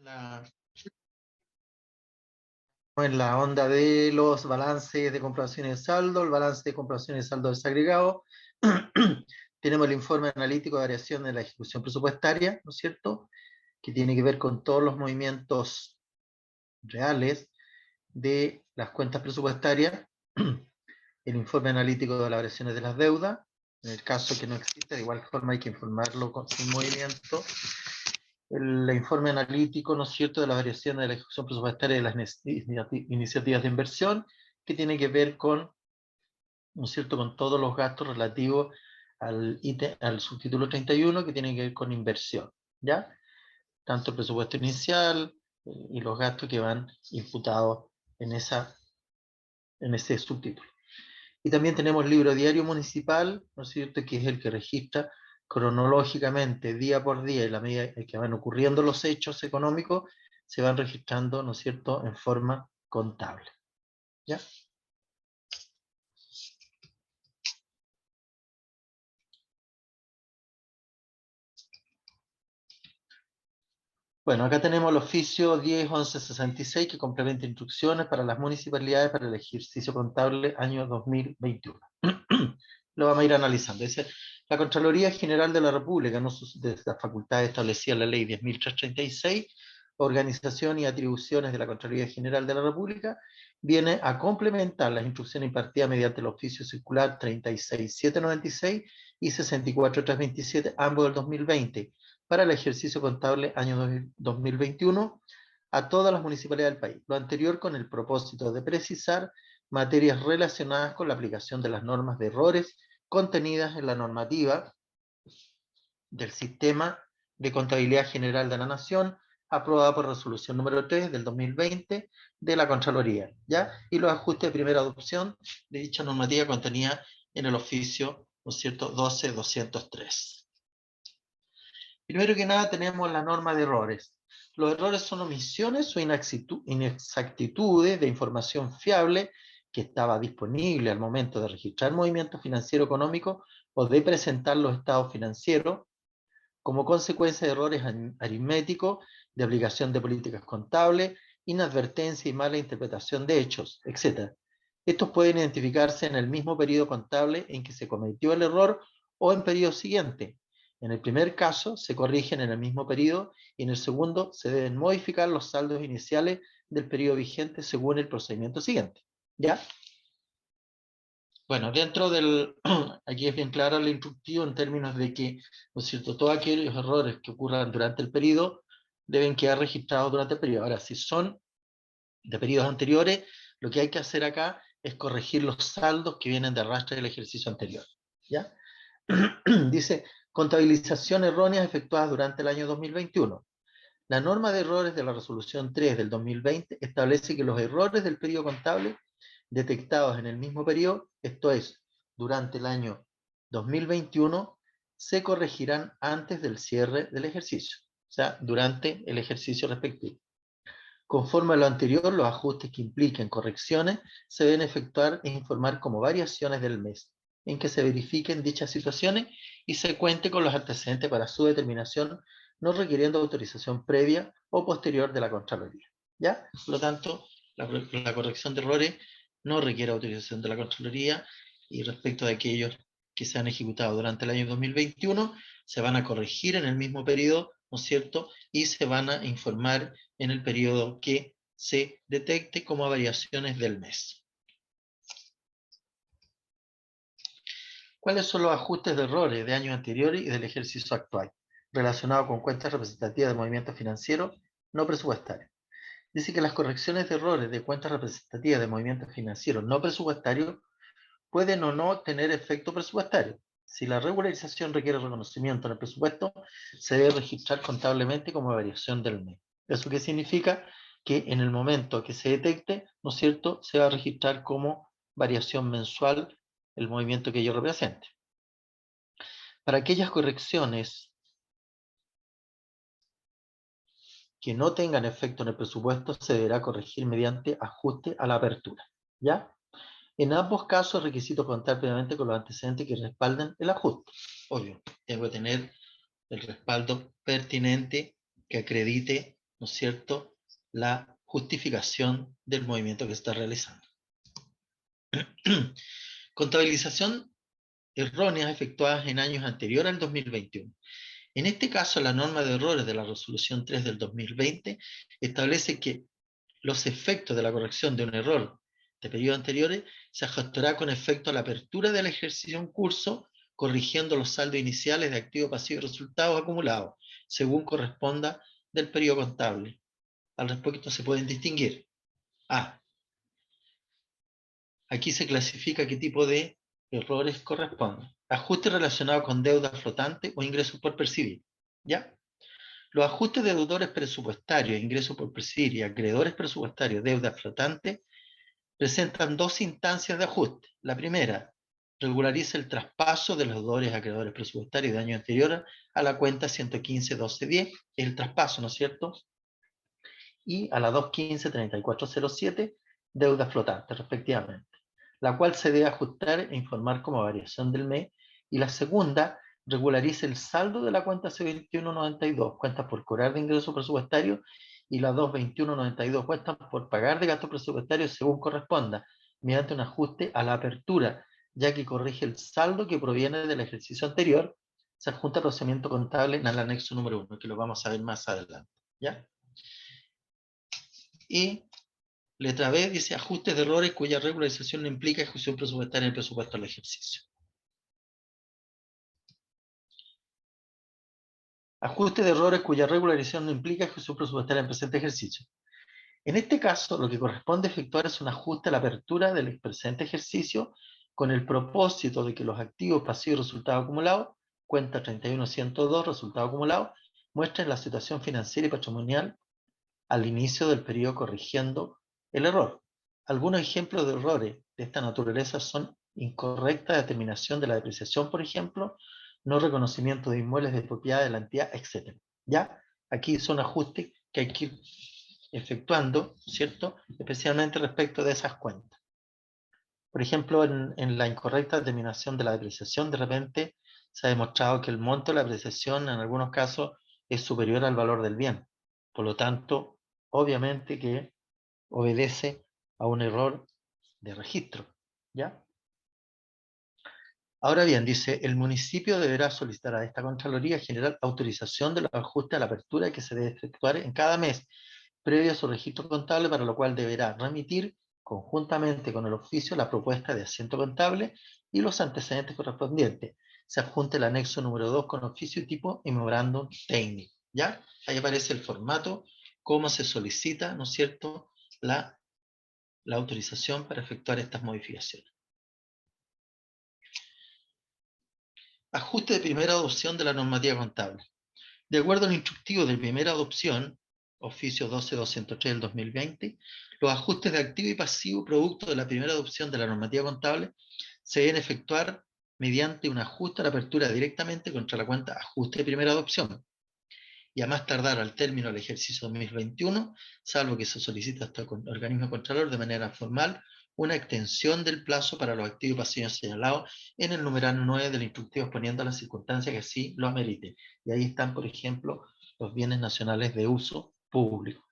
la, en la onda de los balances de comprobación de saldo, el balance de comprobación de saldo desagregado. Tenemos el informe analítico de variación de la ejecución presupuestaria, ¿no es cierto?, que tiene que ver con todos los movimientos reales de las cuentas presupuestarias. El informe analítico de las variaciones de las deudas, en el caso que no exista, de igual forma hay que informarlo sin movimiento. El informe analítico, ¿no es cierto?, de las variaciones de la ejecución presupuestaria de las iniciativas de inversión, que tiene que ver con, ¿no es cierto?, con todos los gastos relativos al subtítulo 31, que tiene que ver con inversión, ¿ya? Tanto el presupuesto inicial y los gastos que van imputados en ese subtítulo. Y también tenemos el libro diario municipal, ¿no es cierto?, que es el que registra cronológicamente, día por día, y la medida en que van ocurriendo los hechos económicos, se van registrando, ¿no es cierto?, en forma contable. ¿Ya? Bueno, acá tenemos el oficio 10.11.66 que complementa instrucciones para las municipalidades para el ejercicio contable año 2021. Lo vamos a ir analizando. Dice, la Contraloría General de la República, en uso de las facultades establecidas en la Ley 10.336, organización y atribuciones de la Contraloría General de la República, viene a complementar las instrucciones impartidas mediante el oficio circular 36.796 y 64.327, ambos del 2020, para el ejercicio contable año 2021 a todas las municipalidades del país. Lo anterior con el propósito de precisar materias relacionadas con la aplicación de las normas de errores contenidas en la normativa del Sistema de Contabilidad General de la Nación, aprobada por resolución número 3 del 2020 de la Contraloría, ¿ya? Y los ajustes de primera adopción de dicha normativa contenida en el oficio, ¿no es cierto?, 12.203. Primero que nada tenemos la norma de errores. Los errores son omisiones o inexactitudes de información fiable que estaba disponible al momento de registrar movimiento financiero económico o de presentar los estados financieros, como consecuencia de errores aritméticos, de aplicación de políticas contables, inadvertencia y mala interpretación de hechos, etc. Estos pueden identificarse en el mismo periodo contable en que se cometió el error o en periodo siguiente. En el primer caso, se corrigen en el mismo periodo y en el segundo se deben modificar los saldos iniciales del periodo vigente según el procedimiento siguiente. ¿Ya? Bueno, dentro del, aquí es bien clara la instructiva en términos de que, ¿no es cierto?, todos aquellos errores que ocurran durante el periodo deben quedar registrados durante el periodo. Ahora, si son de periodos anteriores, lo que hay que hacer acá es corregir los saldos que vienen de arrastre del ejercicio anterior. ¿Ya? Dice, contabilización errónea efectuada durante el año 2021. La norma de errores de la resolución 3 del 2020 establece que los errores del periodo contable detectados en el mismo periodo, esto es, durante el año 2021, se corregirán antes del cierre del ejercicio, o sea, durante el ejercicio respectivo. Conforme a lo anterior, los ajustes que impliquen correcciones se deben efectuar e informar como variaciones del mes en que se verifiquen dichas situaciones y se cuente con los antecedentes para su determinación, no requiriendo autorización previa o posterior de la Contraloría. ¿Ya? Por lo tanto, la corrección de errores no requiere autorización de la Contraloría, y respecto de aquellos que se han ejecutado durante el año 2021, se van a corregir en el mismo periodo, ¿no es cierto?, y se van a informar en el periodo que se detecte como variaciones del mes. ¿Cuáles son los ajustes de errores de años anteriores y del ejercicio actual, relacionados con cuentas representativas de movimientos financieros no presupuestarios? Dice que las correcciones de errores de cuentas representativas de movimientos financieros no presupuestarios pueden o no tener efecto presupuestario. Si la regularización requiere reconocimiento en el presupuesto, se debe registrar contablemente como variación del mes. ¿Eso qué significa? Que en el momento que se detecte, ¿no es cierto?, se va a registrar como variación mensual el movimiento que ello represente. Para aquellas correcciones que no tengan efecto en el presupuesto, se deberá corregir mediante ajuste a la apertura. ¿Ya? En ambos casos es requisito contar previamente con los antecedentes que respalden el ajuste. Obvio, tengo que tener el respaldo pertinente que acredite ¿no es cierto?, la justificación del movimiento que se está realizando. Contabilización erróneas efectuadas en años anteriores al 2021. En este caso, la norma de errores de la resolución 3 del 2020 establece que los efectos de la corrección de un error de periodos anteriores se ajustará con efecto a la apertura del ejercicio en curso, corrigiendo los saldos iniciales de activo, pasivo y resultados acumulados, según corresponda del periodo contable. Al respecto se pueden distinguir. Aquí se clasifica qué tipo de errores corresponden. Ajustes relacionados con deuda flotante o ingresos por percibir. ¿Ya? Los ajustes de deudores presupuestarios, ingresos por percibir y acreedores presupuestarios, deuda flotante, presentan dos instancias de ajuste. La primera, regulariza el traspaso de los deudores acreedores presupuestarios de año anterior a la cuenta 115.12.10, es el traspaso, ¿no es cierto? Y a la 215.3407, deuda flotante, respectivamente, la cual se debe ajustar e informar como variación del mes, y la segunda regulariza el saldo de la cuenta C2192, cuentas por cobrar de ingresos presupuestarios, y la 22192, cuentas por pagar de gastos presupuestarios según corresponda, mediante un ajuste a la apertura, ya que corrige el saldo que proviene del ejercicio anterior. Se adjunta el procedimiento contable en el anexo número 1, que lo vamos a ver más adelante. ¿Ya? Y letra B dice ajustes de errores cuya regularización no implica ejecución presupuestaria en el presupuesto del ejercicio. Ajuste de errores cuya regularización no implica ejecución presupuestaria en el presente ejercicio. En este caso, lo que corresponde efectuar es un ajuste a la apertura del presente ejercicio con el propósito de que los activos, pasivos y resultados acumulados, cuenta 31.102, resultado acumulado, muestren la situación financiera y patrimonial al inicio del periodo corrigiendo el error. Algunos ejemplos de errores de esta naturaleza son incorrecta determinación de la depreciación, por ejemplo, no reconocimiento de inmuebles de propiedad de la entidad, etc. ¿Ya? Aquí son ajustes que hay que ir efectuando, ¿cierto? Especialmente respecto de esas cuentas. Por ejemplo, en la incorrecta determinación de la depreciación, de repente se ha demostrado que el monto de la depreciación en algunos casos es superior al valor del bien. Por lo tanto, obviamente que obedece a un error de registro. ¿Ya? Ahora bien, dice, el municipio deberá solicitar a esta Contraloría General autorización de los ajustes a la apertura que se debe efectuar en cada mes, previo a su registro contable, para lo cual deberá remitir conjuntamente con el oficio la propuesta de asiento contable y los antecedentes correspondientes. Se adjunta el anexo número 2 con oficio y tipo y memorándum técnico. ¿Ya? Ahí aparece el formato, cómo se solicita, ¿no es cierto?, la autorización para efectuar estas modificaciones. Ajuste de primera adopción de la normativa contable. De acuerdo al instructivo de primera adopción, oficio 12.203 del 2020, los ajustes de activo y pasivo producto de la primera adopción de la normativa contable se deben efectuar mediante un ajuste a la apertura directamente contra la cuenta ajuste de primera adopción, y a más tardar al término del ejercicio 2021, salvo que se solicite hasta el organismo contralor de manera formal una extensión del plazo para los activos y pasivos señalados en el numeral 9 del instructivo, exponiendo las circunstancias que así lo ameriten. Y ahí están, por ejemplo, los bienes nacionales de uso público.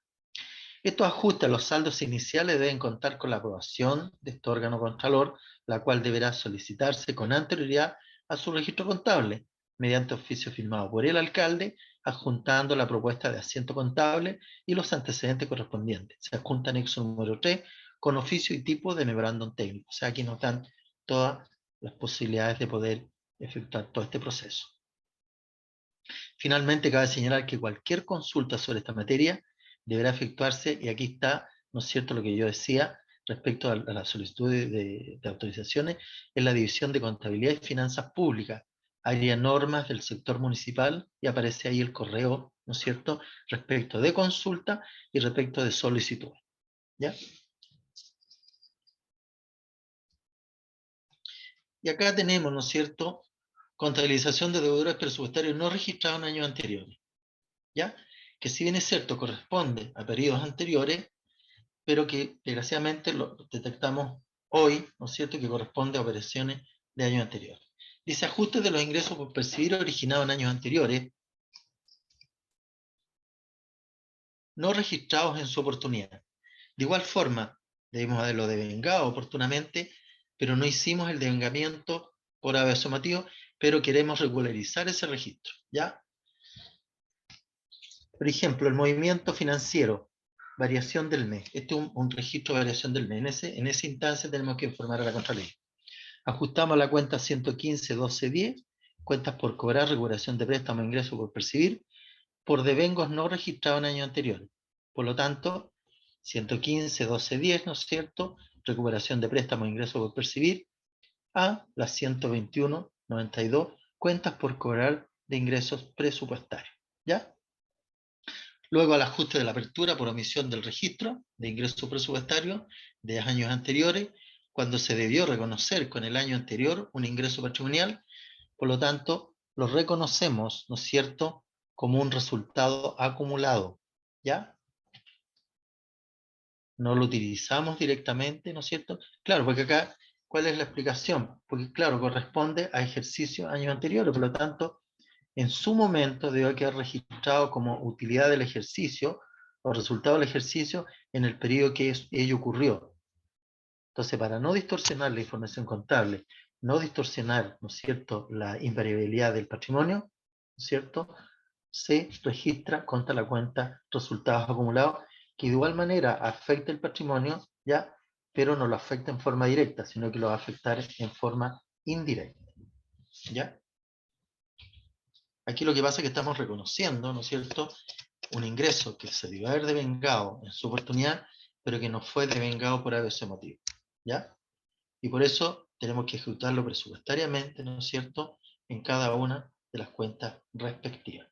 Estos ajustes a los saldos iniciales deben contar con la aprobación de este órgano contralor, la cual deberá solicitarse con anterioridad a su registro contable, mediante oficio firmado por el alcalde, adjuntando la propuesta de asiento contable y los antecedentes correspondientes. Se adjunta anexo número 3 con oficio y tipo de memorándum técnico. O sea, aquí nos están todas las posibilidades de poder efectuar todo este proceso. Finalmente, cabe señalar que cualquier consulta sobre esta materia deberá efectuarse, y aquí está, ¿no es cierto?, lo que yo decía respecto a la solicitud de autorizaciones, en la División de Contabilidad y Finanzas Públicas, área normas del sector municipal, y aparece ahí el correo, ¿no es cierto?, respecto de consulta y respecto de solicitud. ¿Ya? Y acá tenemos, ¿no es cierto?, contabilización de deudores presupuestarios no registrados en años anteriores. ¿Ya? Que si bien es cierto, corresponde a periodos anteriores, pero que desgraciadamente lo detectamos hoy, ¿no es cierto?, que corresponde a operaciones de años anteriores. Dice ajustes de los ingresos por percibir originados en años anteriores. no registrados en su oportunidad. De igual forma, debimos haberlo devengado oportunamente, pero no hicimos el devengamiento por haberse motivo, pero queremos regularizar ese registro, ¿ya? Por ejemplo, el movimiento financiero, variación del mes. Este es un registro de variación del mes. En esa instancia tenemos que informar a la Contraloría. Ajustamos la cuenta 115.12.10, cuentas por cobrar, regulación de préstamo, ingreso por percibir, por devengos no registrados en años anteriores. Por lo tanto, 115.12.10, ¿no es cierto? Recuperación de préstamo, ingreso por percibir, a las 121.92, cuentas por cobrar de ingresos presupuestarios. ¿Ya? Luego al ajuste de la apertura por omisión del registro de ingresos presupuestarios de años anteriores, cuando se debió reconocer con el año anterior un ingreso patrimonial, por lo tanto, lo reconocemos, ¿no es cierto?, como un resultado acumulado, ¿ya? No lo utilizamos directamente, ¿no es cierto? Claro, porque acá, ¿cuál es la explicación? Porque claro, corresponde a ejercicios años anteriores, por lo tanto, en su momento debe quedar registrado como utilidad del ejercicio o resultado del ejercicio en el periodo que ello ocurrió. Entonces, para no distorsionar la información contable, no distorsionar, ¿no es cierto?, la invariabilidad del patrimonio, ¿no es cierto?, se registra contra la cuenta resultados acumulados, que de igual manera afecta el patrimonio, ¿ya?, pero no lo afecta en forma directa, sino que lo va a afectar en forma indirecta, ¿ya? Aquí lo que pasa es que estamos reconociendo, ¿no es cierto?, un ingreso que se debió haber devengado en su oportunidad, pero que no fue devengado por ese motivo, ¿ya? Y por eso tenemos que ejecutarlo presupuestariamente, ¿no es cierto?, en cada una de las cuentas respectivas.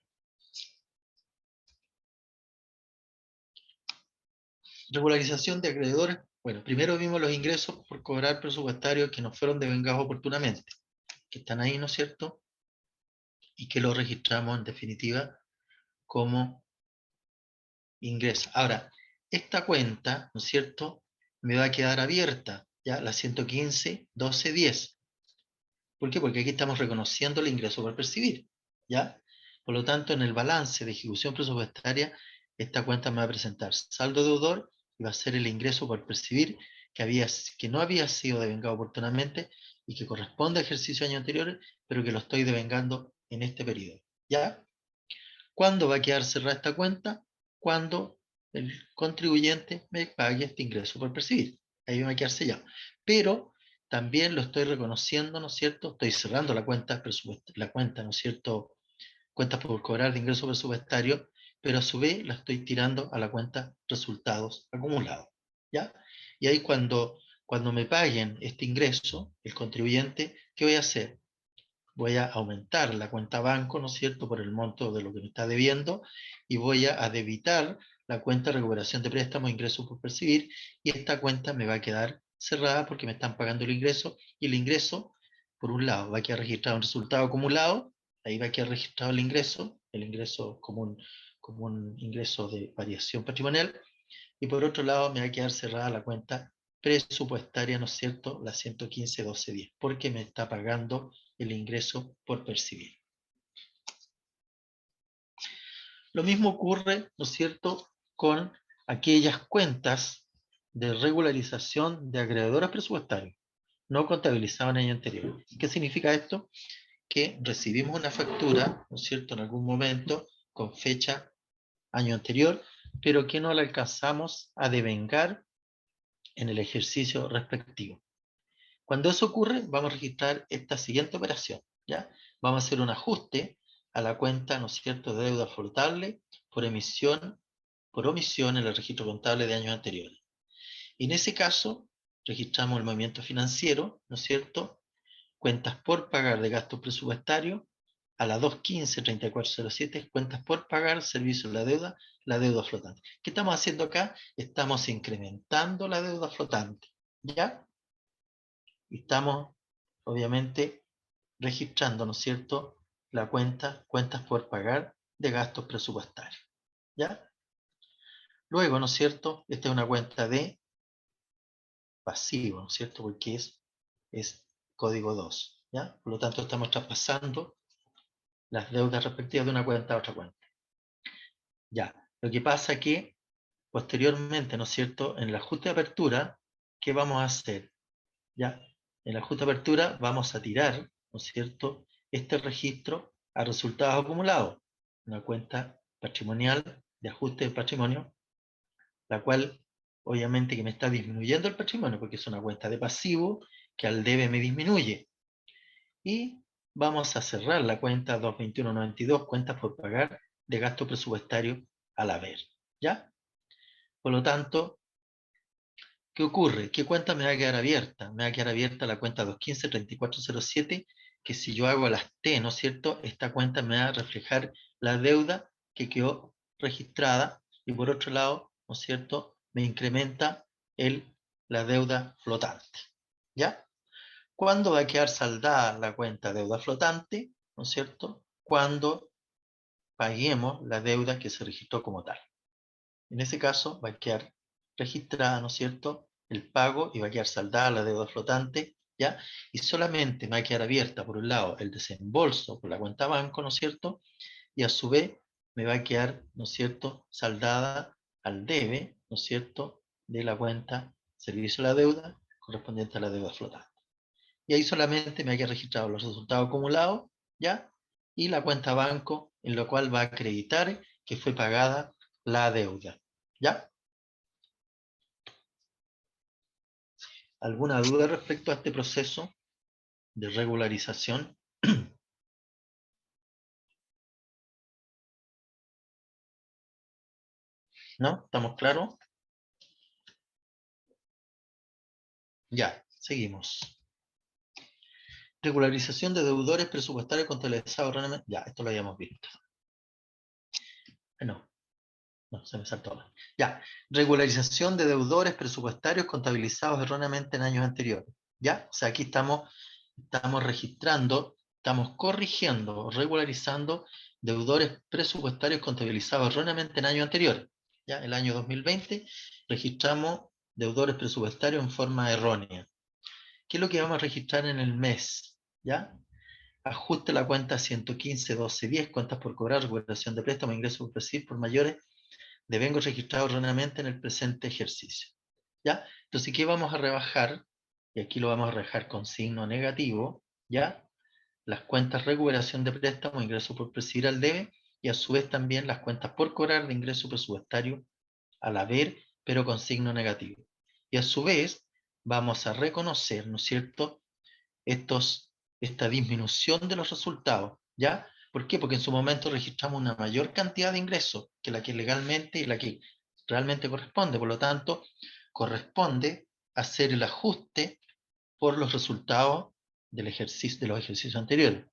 Regularización de acreedores. Bueno, primero vimos los ingresos por cobrar presupuestarios que no fueron devengados oportunamente, que están ahí, ¿no es cierto?, y que los registramos en definitiva como ingresos. Ahora, esta cuenta, ¿no es cierto?, me va a quedar abierta, ya la 115.12.10. ¿Por qué? Porque aquí estamos reconociendo el ingreso por percibir, ¿ya? Por lo tanto, en el balance de ejecución presupuestaria, esta cuenta me va a presentar saldo deudor y va a ser el ingreso por percibir que no había sido devengado oportunamente y que corresponde a ejercicios años anteriores, pero que lo estoy devengando en este periodo, ¿ya? ¿Cuándo va a quedar cerrada esta cuenta? Cuando el contribuyente me pague este ingreso por percibir. Ahí va a quedar sellado. Pero también lo estoy reconociendo, ¿no es cierto? Estoy cerrando la cuenta, ¿no es cierto?, cuentas por cobrar de ingreso presupuestario, pero a su vez la estoy tirando a la cuenta resultados acumulados, ¿ya? Y ahí cuando me paguen este ingreso, el contribuyente, ¿qué voy a hacer? Voy a aumentar la cuenta banco, ¿no es cierto?, por el monto de lo que me está debiendo, y voy a debitar la cuenta de recuperación de préstamos, ingresos por percibir, y esta cuenta me va a quedar cerrada porque me están pagando el ingreso, y el ingreso, por un lado, va a quedar registrado en resultado acumulado, ahí va a quedar registrado el ingreso como un ingreso de variación patrimonial, y por otro lado me va a quedar cerrada la cuenta presupuestaria, ¿no es cierto?, la 115.12.10, porque me está pagando el ingreso por percibir. Lo mismo ocurre, ¿no es cierto?, con aquellas cuentas de regularización de acreedores presupuestarios, no contabilizadas en año anterior. ¿Qué significa esto? Que recibimos una factura, ¿no es cierto?, en algún momento, con fecha año anterior, pero que no la alcanzamos a devengar en el ejercicio respectivo. Cuando eso ocurre, vamos a registrar esta siguiente operación, ¿ya? Vamos a hacer un ajuste a la cuenta, ¿no es cierto?, de deuda flotable por omisión en el registro contable de años anteriores. Y en ese caso, registramos el movimiento financiero, ¿no es cierto?, cuentas por pagar de gastos presupuestarios, a la 215-3407, cuentas por pagar, servicio de la deuda flotante. ¿Qué estamos haciendo acá? Estamos incrementando la deuda flotante, ¿ya? Y estamos, obviamente, registrando, ¿no es cierto?, la cuentas por pagar de gastos presupuestarios, ¿ya? Luego, ¿no es cierto?, esta es una cuenta de pasivo, ¿no es cierto?, porque es código 2, ¿ya? Por lo tanto, estamos traspasando las deudas respectivas de una cuenta a otra cuenta. Ya, lo que pasa es que posteriormente, ¿no es cierto?, en el ajuste de apertura, ¿qué vamos a hacer? ¿Ya? En el ajuste de apertura vamos a tirar, ¿no es cierto?, este registro a resultados acumulados, una cuenta patrimonial de ajuste de patrimonio, la cual obviamente que me está disminuyendo el patrimonio, porque es una cuenta de pasivo que al debe me disminuye. Y vamos a cerrar la cuenta 221.92, cuentas por pagar de gasto presupuestario al haber. ¿Ya? Por lo tanto, ¿qué ocurre? ¿Qué cuenta me va a quedar abierta? Me va a quedar abierta la cuenta 215-3407, que si yo hago las T, ¿no es cierto? Esta cuenta me va a reflejar la deuda que quedó registrada, y por otro lado, ¿no es cierto?, me incrementa la deuda flotante. ¿Ya? ¿Cuándo va a quedar saldada la cuenta deuda flotante? ¿No es cierto? Cuando paguemos la deuda que se registró como tal. En ese caso va a quedar registrada, ¿no es cierto?, el pago, y va a quedar saldada la deuda flotante, ¿ya? Y solamente va a quedar abierta, por un lado, el desembolso por la cuenta banco, ¿no es cierto?, y a su vez me va a quedar, ¿no es cierto?, saldada al debe, ¿no es cierto?, de la cuenta servicio de la deuda correspondiente a la deuda flotante. Y ahí solamente me hay que registrar los resultados acumulados, ¿ya? Y la cuenta banco, en lo cual va a acreditar que fue pagada la deuda, ¿ya? ¿Alguna duda respecto a este proceso de regularización? ¿No? ¿Estamos claros? Ya, seguimos. Regularización de deudores presupuestarios contabilizados erróneamente. Ya, esto lo habíamos visto. No, se me saltó. Ya, regularización de deudores presupuestarios contabilizados erróneamente en años anteriores. ¿Ya? O sea, aquí estamos registrando, estamos corrigiendo, regularizando deudores presupuestarios contabilizados erróneamente en años anteriores. ¿Ya? El año 2020 registramos deudores presupuestarios en forma errónea. ¿Qué es lo que vamos a registrar en el mes? ¿Ya? Ajuste la cuenta 115.12.10, cuentas por cobrar, recuperación de préstamo, ingresos por percibir por mayores devengo registrado erróneamente en el presente ejercicio. ¿Ya? Entonces, ¿qué vamos a rebajar? Y aquí lo vamos a rebajar con signo negativo, ¿ya? Las cuentas recuperación de préstamo, ingreso por percibir al debe, y a su vez también las cuentas por cobrar de ingreso presupuestario al haber, pero con signo negativo. Y a su vez vamos a reconocer, ¿no es cierto?, esta disminución de los resultados, ¿ya? ¿Por qué? Porque en su momento registramos una mayor cantidad de ingresos que la que legalmente y la que realmente corresponde. Por lo tanto, corresponde hacer el ajuste por los resultados de los ejercicios anteriores.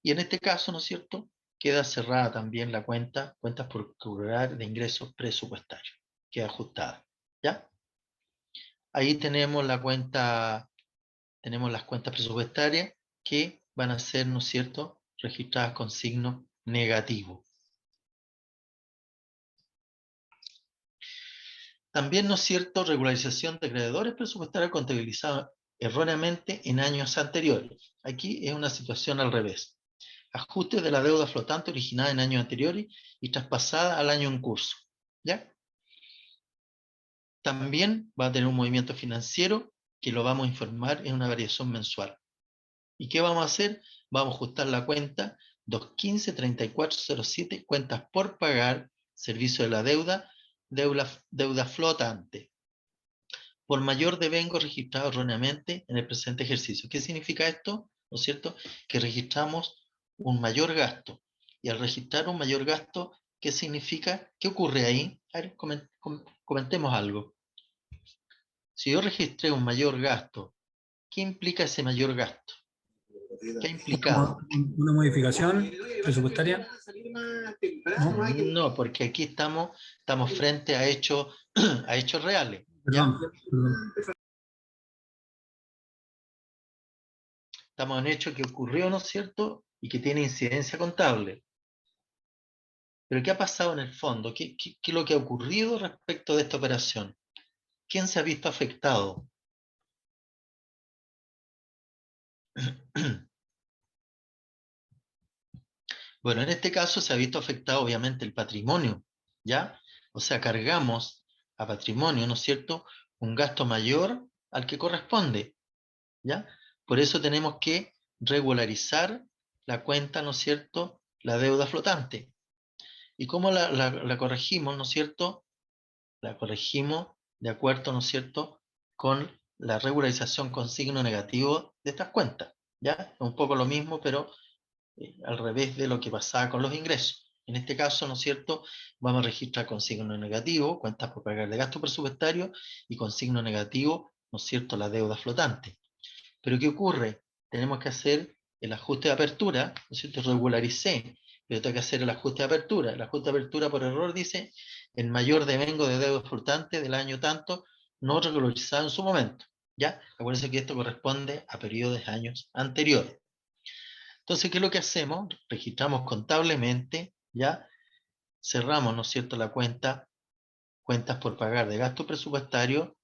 Y en este caso, ¿no es cierto?, queda cerrada también la cuentas por cobrar de ingresos presupuestarios. Queda ajustada, ¿ya? Ahí tenemos las cuentas presupuestarias que van a ser, ¿no es cierto?, registradas con signo negativo. También, ¿no es cierto?, regularización de acreedores presupuestarios contabilizados erróneamente en años anteriores. Aquí es una situación al revés. Ajuste de la deuda flotante originada en años anteriores y traspasada al año en curso. ¿Ya? También va a tener un movimiento financiero que lo vamos a informar en una variación mensual. ¿Y qué vamos a hacer? Vamos a ajustar la cuenta 215-3407, cuentas por pagar, servicio de la deuda flotante. Por mayor devengo registrado erróneamente en el presente ejercicio. ¿Qué significa esto? ¿No es cierto? Que registramos un mayor gasto. Y al registrar un mayor gasto, ¿qué significa? ¿Qué ocurre ahí? A ver, comentemos algo. Si yo registré un mayor gasto, ¿qué implica ese mayor gasto? ¿Qué ha implicado? ¿Una modificación presupuestaria? No, porque aquí estamos frente a hechos, a hechos reales. Perdón, ¿Ya? perdón. Estamos en hecho que ocurrió, ¿no es cierto?, y que tiene incidencia contable. Pero ¿qué ha pasado en el fondo? ¿Qué es lo que ha ocurrido respecto de esta operación? ¿Quién se ha visto afectado? Bueno, en este caso se ha visto afectado obviamente el patrimonio, ¿ya? O sea, cargamos a patrimonio, ¿no es cierto?, un gasto mayor al que corresponde, ¿ya? Por eso tenemos que regularizar la cuenta, ¿no es cierto?, la deuda flotante. ¿Y cómo la corregimos, ¿no es cierto? La corregimos de acuerdo, ¿no es cierto?, con la regularización con signo negativo de estas cuentas, ¿ya? Es un poco lo mismo, pero al revés de lo que pasaba con los ingresos. En este caso, ¿no es cierto?, vamos a registrar con signo negativo, cuentas por pagar de gasto presupuestario, y con signo negativo, ¿no es cierto?, la deuda flotante. Pero ¿qué ocurre? Tenemos que hacer el ajuste de apertura, ¿no es cierto?, regularicé, pero tengo que hacer el ajuste de apertura. El ajuste de apertura por error dice, el mayor devengo de deuda flotante del año tanto, no regularizado en su momento, ¿ya? Acuérdense que esto corresponde a periodos de años anteriores. Entonces, ¿qué es lo que hacemos? Registramos contablemente, ¿ya? Cerramos, ¿no es cierto?, la cuenta, cuentas por pagar de gasto presupuestario,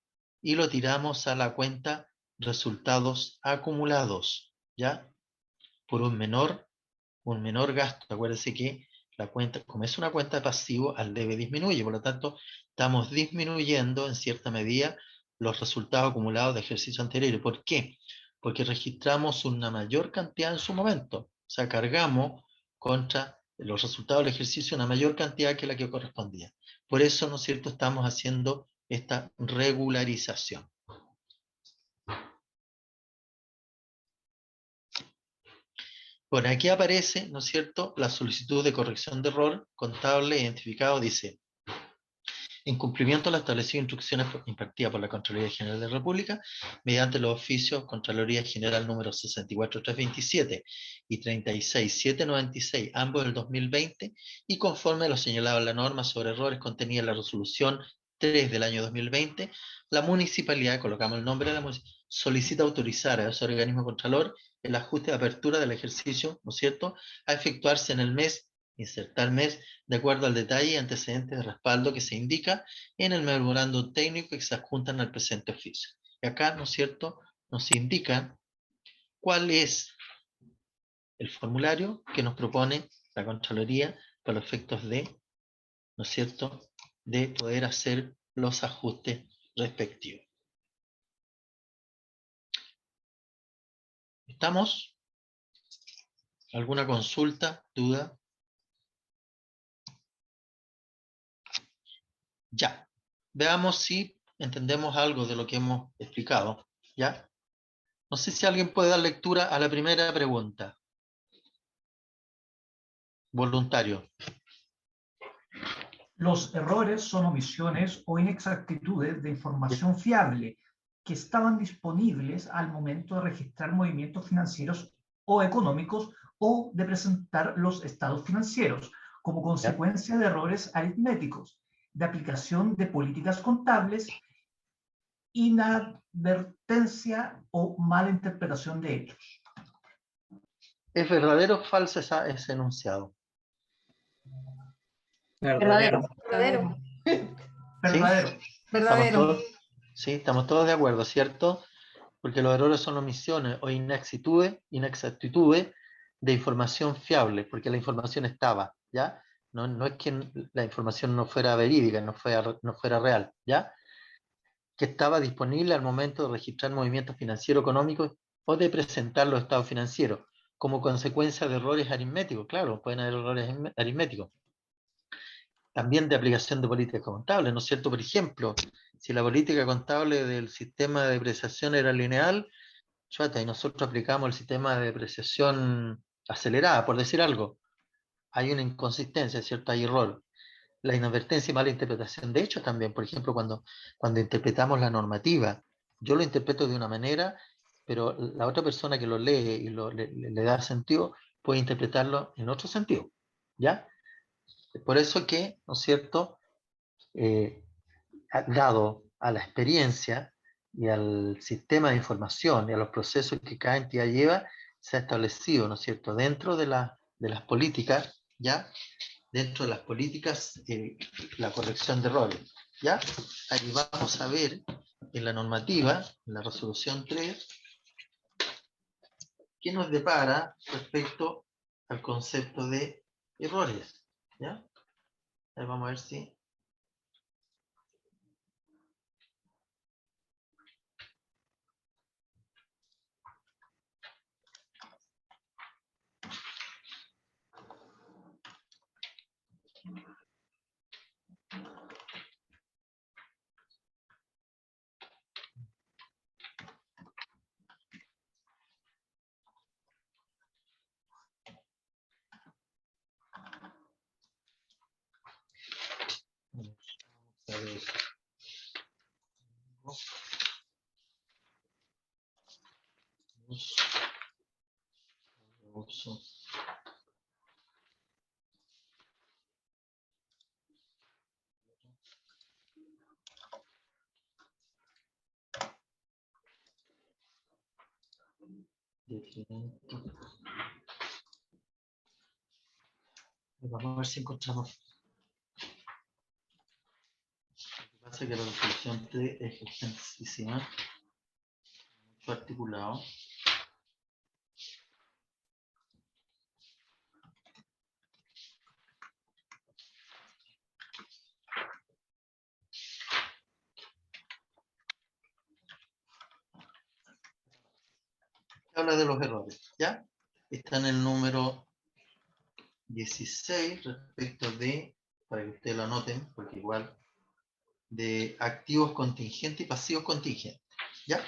y lo tiramos a la cuenta resultados acumulados, ¿ya? Por un menor gasto. Acuérdense que la cuenta, como es una cuenta de pasivo, al debe disminuye, por lo tanto, estamos disminuyendo en cierta medida los resultados acumulados de ejercicio anterior. ¿Por qué? Porque registramos una mayor cantidad en su momento. O sea, cargamos contra los resultados del ejercicio una mayor cantidad que la que correspondía. Por eso, ¿no es cierto?, estamos haciendo esta regularización. Por aquí aparece, ¿no es cierto?, la solicitud de corrección de error contable identificado. Dice: en cumplimiento de las establecidas instrucciones impartidas por la Contraloría General de la República, mediante los oficios Contraloría General número 64327 y 36796, ambos del 2020, y conforme a lo señalado en la norma sobre errores contenida en la resolución 3 del año 2020, la municipalidad, colocamos el nombre de la municipalidad, solicita autorizar a ese organismo contralor el ajuste de apertura del ejercicio, ¿no es cierto?, a efectuarse en el mes, insertar mes, de acuerdo al detalle y antecedentes de respaldo que se indica en el memorándum técnico que se adjuntan al presente oficio. Y acá, ¿no es cierto?, nos indican cuál es el formulario que nos propone la Contraloría para los efectos de, ¿no es cierto?, de poder hacer los ajustes respectivos. ¿Estamos? ¿Alguna consulta, duda? Ya. Veamos si entendemos algo de lo que hemos explicado. ¿Ya? No sé si alguien puede dar lectura a la primera pregunta. Voluntario. Los errores son omisiones o inexactitudes de información fiable que estaban disponibles al momento de registrar movimientos financieros o económicos o de presentar los estados financieros, como consecuencia de errores aritméticos, de aplicación de políticas contables, inadvertencia o mala interpretación de hechos. ¿Es verdadero o falso ese enunciado? Verdadero. Verdadero. Verdadero. Estamos todos de acuerdo, ¿cierto? Porque los errores son omisiones o inexactitudes de información fiable, porque la información estaba, ¿ya? No es que la información no fuera verídica, no fuera real, ¿ya? Que estaba disponible al momento de registrar movimientos financieros económicos o de presentar los estados financieros, como consecuencia de errores aritméticos. Claro, pueden haber errores aritméticos. También de aplicación de políticas contables, ¿no es cierto? Por ejemplo, si la política contable del sistema de depreciación era lineal, y nosotros aplicamos el sistema de depreciación acelerada, por decir algo, hay una inconsistencia, ¿cierto? Hay error. La inadvertencia y mala interpretación de hechos también, por ejemplo, cuando interpretamos la normativa, yo lo interpreto de una manera, pero la otra persona que lo lee y le da sentido, puede interpretarlo en otro sentido, ¿ya? Por eso que, ¿no es cierto?, dado a la experiencia y al sistema de información y a los procesos que cada entidad lleva, se ha establecido, ¿no es cierto?, dentro de las políticas, ¿ya?, dentro de las políticas, la corrección de errores, ¿ya? Ahí vamos a ver en la normativa, en la resolución 3, qué nos depara respecto al concepto de errores, ¿ya? Ahí vamos a ver si Vamos a ver si encontramos. Lo que pasa es que la definición T es extensísima, mucho articulado. Habla de los errores, ¿ya? Está en el número 16 respecto de, para que ustedes lo anoten, porque igual, de activos contingentes y pasivos contingentes, ¿ya?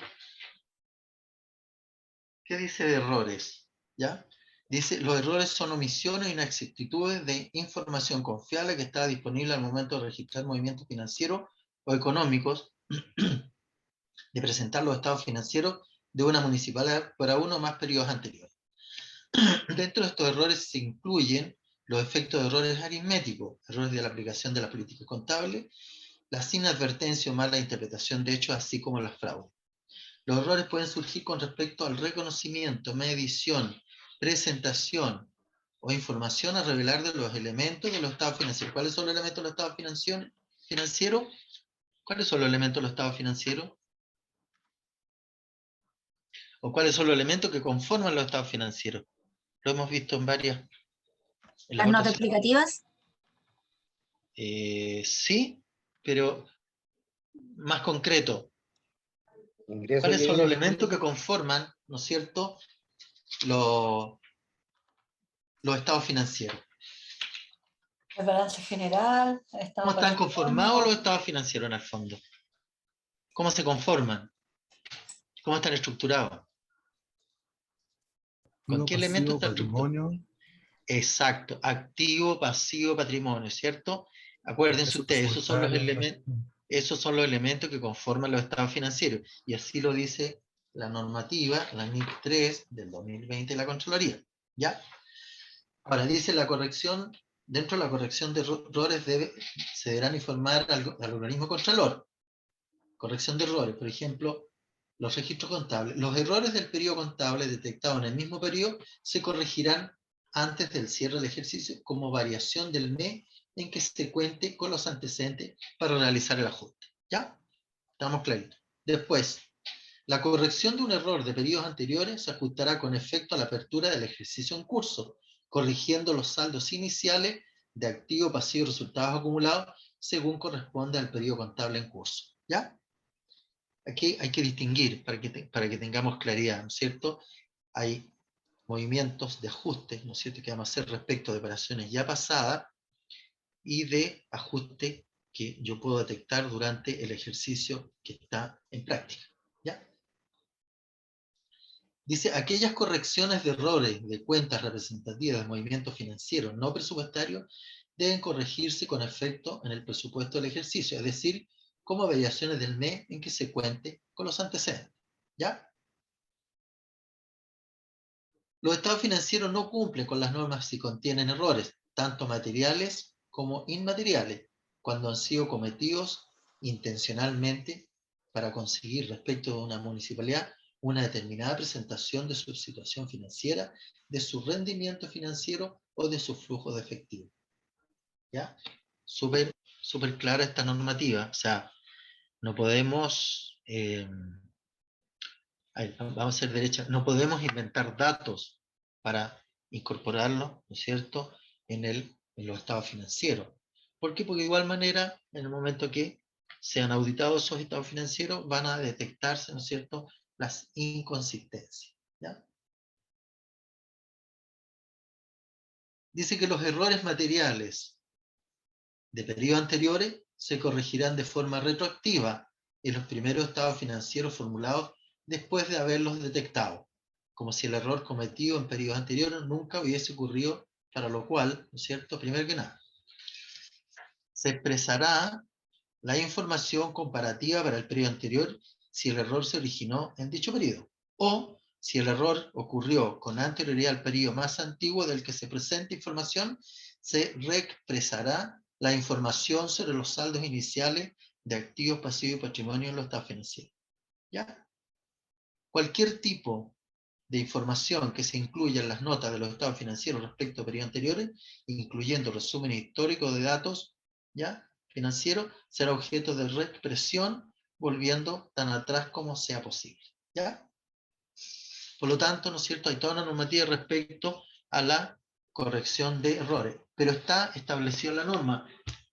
¿Qué dice de errores? ¿Ya? Dice, los errores son omisiones e inexactitudes de información confiable que está disponible al momento de registrar movimientos financieros o económicos, de presentar los estados financieros de una municipalidad para uno o más periodos anteriores. Dentro de estos errores se incluyen los efectos de errores aritméticos, errores de la aplicación de la política contable, la inadvertencia o mala interpretación de hechos, así como las fraudes. Los errores pueden surgir con respecto al reconocimiento, medición, presentación o información a revelar de los elementos de los estados financieros. ¿Cuáles son los elementos de los estados financieros? ¿Cuáles son los elementos de los estados financieros? ¿O cuáles son los elementos que conforman los estados financieros? Lo hemos visto en varias. ¿Las notas explicativas? Sí, pero más concreto. Ingreso ¿Cuáles y son los egreso. elementos que conforman, ¿no es cierto?, los estados financieros. El balance general, el estado ¿Cómo están patrimonio. conformados los estados financieros en el fondo? ¿Cómo se conforman? ¿Cómo están estructurados? ¿Con qué elementos están estructurados? Exacto, activo, pasivo, patrimonio, ¿cierto? Acuérdense ustedes, esos son los elementos que conforman los estados financieros. Y así lo dice la normativa, la NIC 3 del 2020 de la Contraloría. ¿Ya? Ahora dice la corrección, dentro de la corrección de errores se deberán informar al organismo contralor. Corrección de errores, por ejemplo, los registros contables. Los errores del periodo contable detectados en el mismo periodo se corregirán antes del cierre del ejercicio como variación del mes en que se cuente con los antecedentes para realizar el ajuste. ¿Ya? Estamos claritos. Después, la corrección de un error de periodos anteriores se ajustará con efecto a la apertura del ejercicio en curso, corrigiendo los saldos iniciales de activo, pasivo y resultados acumulados según corresponde al periodo contable en curso. ¿Ya? Aquí hay que distinguir para que tengamos claridad, ¿no es cierto? Hay movimientos de ajuste, ¿no es cierto?, que vamos a hacer respecto de operaciones ya pasadas y de ajuste que yo puedo detectar durante el ejercicio que está en práctica. ¿Ya? Dice, aquellas correcciones de errores de cuentas representativas de movimientos financieros no presupuestarios deben corregirse con efecto en el presupuesto del ejercicio, es decir, como variaciones del mes en que se cuente con los antecedentes. ¿Ya? Los estados financieros no cumplen con las normas si contienen errores, tanto materiales como inmateriales, cuando han sido cometidos intencionalmente para conseguir respecto de una municipalidad una determinada presentación de su situación financiera, de su rendimiento financiero o de su flujo de efectivo. ¿Ya? Súper clara esta normativa. O sea, no podemos, vamos a ser derecha, no podemos inventar datos para incorporarlos, ¿no es cierto?, en los estados financieros. ¿Por qué? Porque de igual manera, en el momento que sean auditados esos estados financieros, van a detectarse, ¿no es cierto?, las inconsistencias. ¿Ya? Dice que los errores materiales de periodos anteriores se corregirán de forma retroactiva en los primeros estados financieros formulados después de haberlos detectado, como si el error cometido en periodos anteriores nunca hubiese ocurrido, para lo cual, ¿no es cierto?, primero que nada, se expresará la información comparativa para el periodo anterior si el error se originó en dicho periodo, o si el error ocurrió con anterioridad al periodo más antiguo del que se presenta información, se reexpresará la información sobre los saldos iniciales de activos, pasivos y patrimonio en los estados financieros. ¿Ya? Cualquier tipo de información que se incluya en las notas de los estados financieros respecto a periodos anteriores, incluyendo resumen histórico de datos, ¿ya?, financieros, será objeto de reexpresión, volviendo tan atrás como sea posible. ¿Ya? Por lo tanto, ¿no es cierto?, hay toda una normativa respecto a la corrección de errores, pero está establecido en la norma,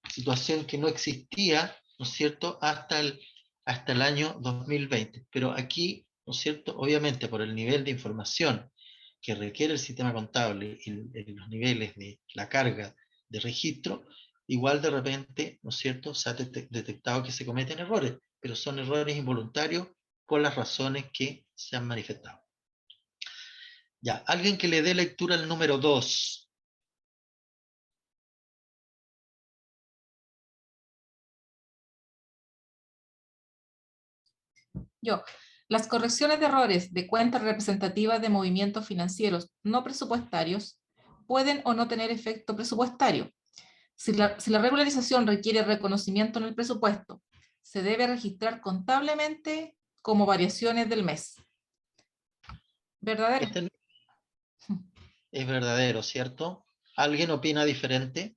situación que no existía, ¿no es cierto?, hasta el año 2020. Pero aquí, ¿no es cierto?, obviamente por el nivel de información que requiere el sistema contable y los niveles de la carga de registro, igual de repente, ¿no es cierto?, se ha detectado que se cometen errores, pero son errores involuntarios por las razones que se han manifestado. Ya, alguien que le dé lectura al número 2. Yo. Las correcciones de errores de cuentas representativas de movimientos financieros no presupuestarios pueden o no tener efecto presupuestario. Si la regularización requiere reconocimiento en el presupuesto, se debe registrar contablemente como variaciones del mes. ¿Verdadero? Este es verdadero, ¿cierto? ¿Alguien opina diferente?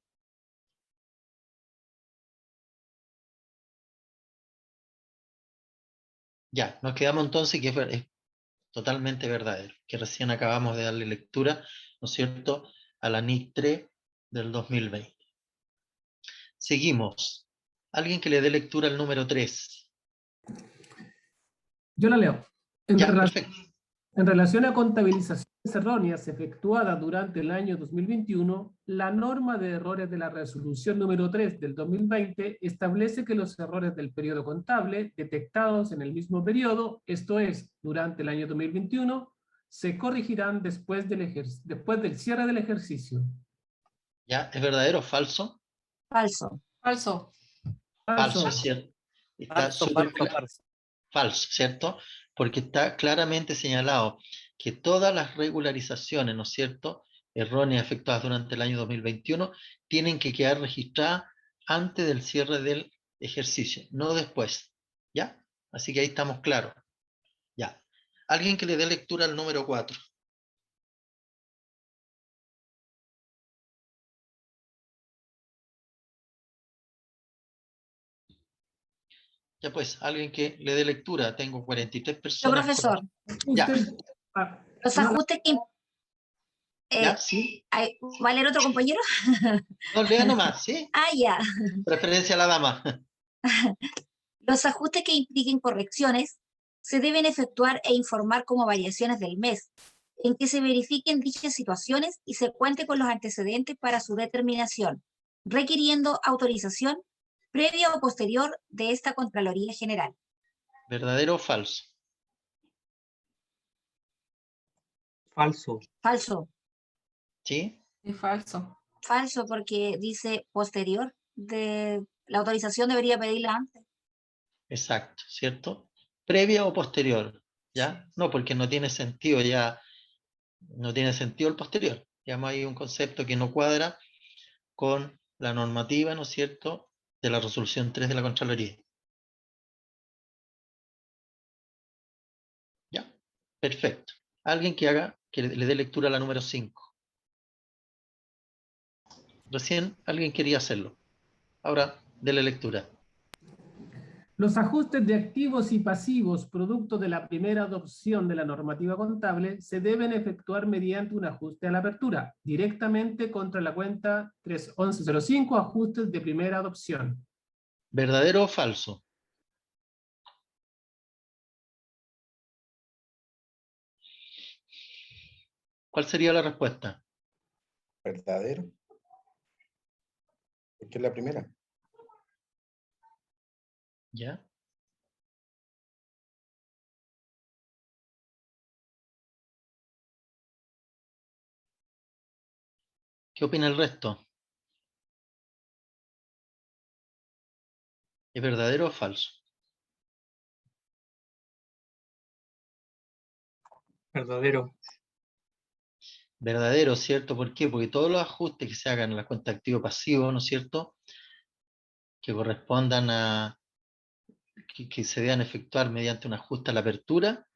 Ya, nos quedamos entonces que es totalmente verdadero, que recién acabamos de darle lectura, ¿no es cierto?, a la NIC 3 del 2020. Seguimos. Alguien que le dé lectura al número 3. Yo la leo. Ya, perfecto. En relación a contabilizaciones erróneas efectuadas durante el año 2021, la norma de errores de la resolución número 3 del 2020 establece que los errores del periodo contable detectados en el mismo periodo, esto es, durante el año 2021, se corregirán después del cierre del ejercicio. ¿Ya? ¿Es verdadero o falso? Falso. Falso. Falso, ¿cierto? Está Falso, súper falso, claro. falso. Falso, ¿cierto? Porque está claramente señalado que todas las regularizaciones, ¿no es cierto?, erróneas efectuadas durante el año 2021, tienen que quedar registradas antes del cierre del ejercicio, no después. ¿Ya? Así que ahí estamos claros. Ya. Alguien que le dé lectura al número 4. Ya pues, alguien que le dé lectura. Tengo 43 Yo, personas. profesor, Ya, los no, ajustes que... ya, sí. ¿Va a leer otro compañero? No, lea nomás, ¿sí? Ah, ya. Preferencia a la dama. Los ajustes que impliquen correcciones se deben efectuar e informar como variaciones del mes, en que se verifiquen dichas situaciones y se cuente con los antecedentes para su determinación, requiriendo autorización previa o posterior de esta Contraloría General. ¿Verdadero o falso? Falso. Falso. ¿Sí? Es falso. Falso porque dice posterior. La autorización debería pedirla antes. Exacto, ¿cierto? ¿Previa o posterior? ¿Ya? No, porque no tiene sentido ya, no tiene sentido el posterior. Ya hay un concepto que no cuadra con la normativa, ¿no es cierto?, de la resolución 3 de la Contraloría. ¿Ya? Perfecto. Alguien que le dé lectura a la número 5. Recién alguien quería hacerlo. Ahora, dele lectura. Los ajustes de activos y pasivos producto de la primera adopción de la normativa contable se deben efectuar mediante un ajuste a la apertura, directamente contra la cuenta 3105, ajustes de primera adopción. ¿Verdadero o falso? ¿Cuál sería la respuesta? Verdadero. Porque es la primera. ¿Ya? ¿Qué opina el resto? ¿Es verdadero o falso? Verdadero. Verdadero, ¿cierto? ¿Por qué? Porque todos los ajustes que se hagan en la cuenta activo-pasivo, ¿no es cierto?, que correspondan a, que se deban efectuar mediante un ajuste a la apertura,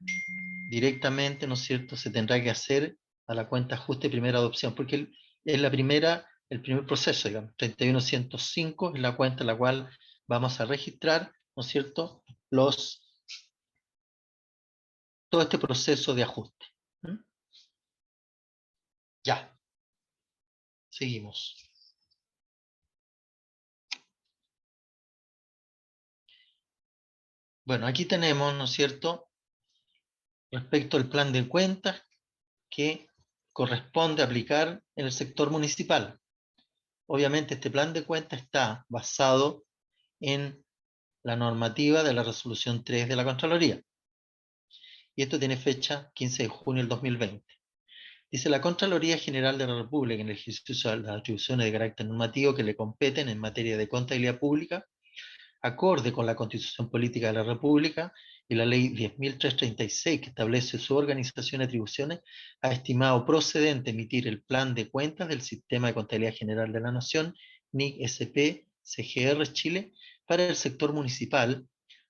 directamente, ¿no es cierto?, se tendrá que hacer a la cuenta ajuste primera adopción, porque es el primer proceso, digamos. 31105 es la cuenta en la cual vamos a registrar, ¿no es cierto?, todo este proceso de ajuste. ¿Mm? Ya. Seguimos. Bueno, aquí tenemos, ¿no es cierto?, respecto al plan de cuentas que corresponde aplicar en el sector municipal. Obviamente este plan de cuentas está basado en la normativa de la resolución 3 de la Contraloría. Y esto tiene fecha 15 de junio del 2020. Dice: la Contraloría General de la República, en el ejercicio de las atribuciones de carácter normativo que le competen en materia de contabilidad pública, acorde con la Constitución Política de la República y la Ley 10.336, que establece su organización y atribuciones, ha estimado procedente emitir el Plan de Cuentas del Sistema de Contabilidad General de la Nación, NIC-SP CGR Chile, para el sector municipal,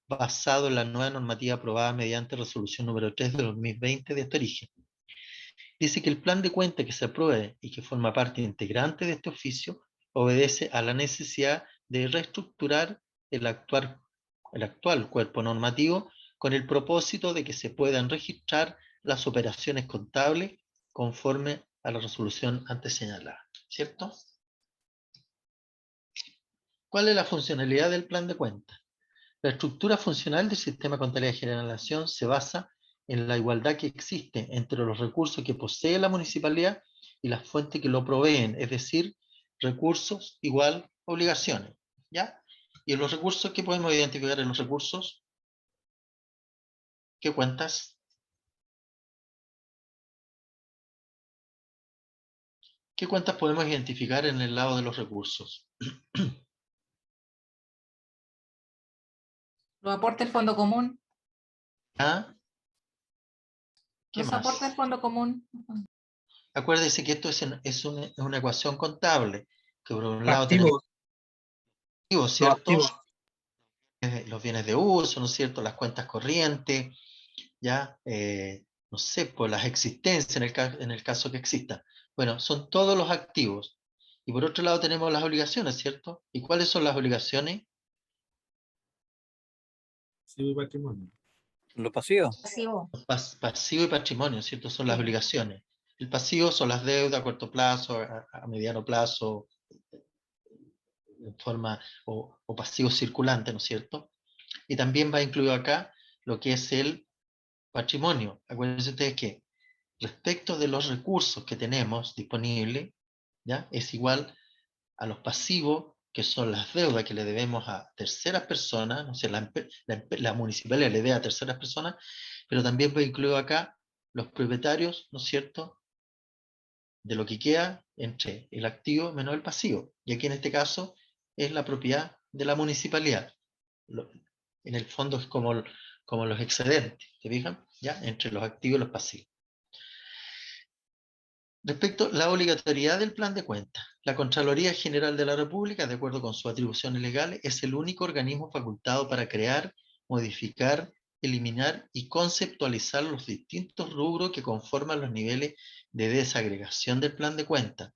basado en la nueva normativa aprobada mediante resolución número 3 de 2020 de este origen. Dice que el plan de cuentas que se apruebe y que forma parte integrante de este oficio obedece a la necesidad de reestructurar el actual cuerpo normativo con el propósito de que se puedan registrar las operaciones contables conforme a la resolución antes señalada. ¿Cierto? ¿Cuál es la funcionalidad del plan de cuentas? La estructura funcional del sistema de contabilidad general de la Nación se basa en la igualdad que existe entre los recursos que posee la municipalidad y las fuentes que lo proveen, es decir, recursos igual obligaciones, ¿ya? Y en los recursos, ¿qué podemos identificar en los recursos? ¿Qué cuentas? ¿Qué cuentas podemos identificar en el lado de los recursos? Los aportes del fondo común. ¿Ah? ¿Qué Los más? aportes del fondo común. Acuérdese que esto es una ecuación contable, que por un lado tenemos Activos. activos, Los ¿cierto? activos. Los bienes de uso, ¿no es cierto?, las cuentas corrientes, ya, no sé, pues las existencias en el caso que existan. Bueno, son todos los activos. Y por otro lado tenemos las obligaciones, ¿cierto? ¿Y cuáles son las obligaciones? Sí, patrimonio. Los pasivos. Pasivo. Pasivo y patrimonio, ¿cierto? Son las obligaciones. El pasivo son las deudas a corto plazo, a mediano plazo, en forma o pasivo circulante, ¿no es cierto? Y también va incluido acá lo que es el patrimonio. Acuérdense ustedes que respecto de los recursos que tenemos disponibles, ¿ya?, es igual a los pasivos, que son las deudas que le debemos a terceras personas, no sé, la municipalidad le debe a terceras personas, pero también va incluido acá los propietarios, ¿no es cierto?, de lo que queda entre el activo menos el pasivo. Y aquí en este caso es la propiedad de la municipalidad. En el fondo es como los excedentes, ¿te fijan? ¿Ya? Entre los activos y los pasivos. Respecto a la obligatoriedad del plan de cuentas, la Contraloría General de la República, de acuerdo con sus atribuciones legales, es el único organismo facultado para crear, modificar, eliminar y conceptualizar los distintos rubros que conforman los niveles de desagregación del plan de cuentas,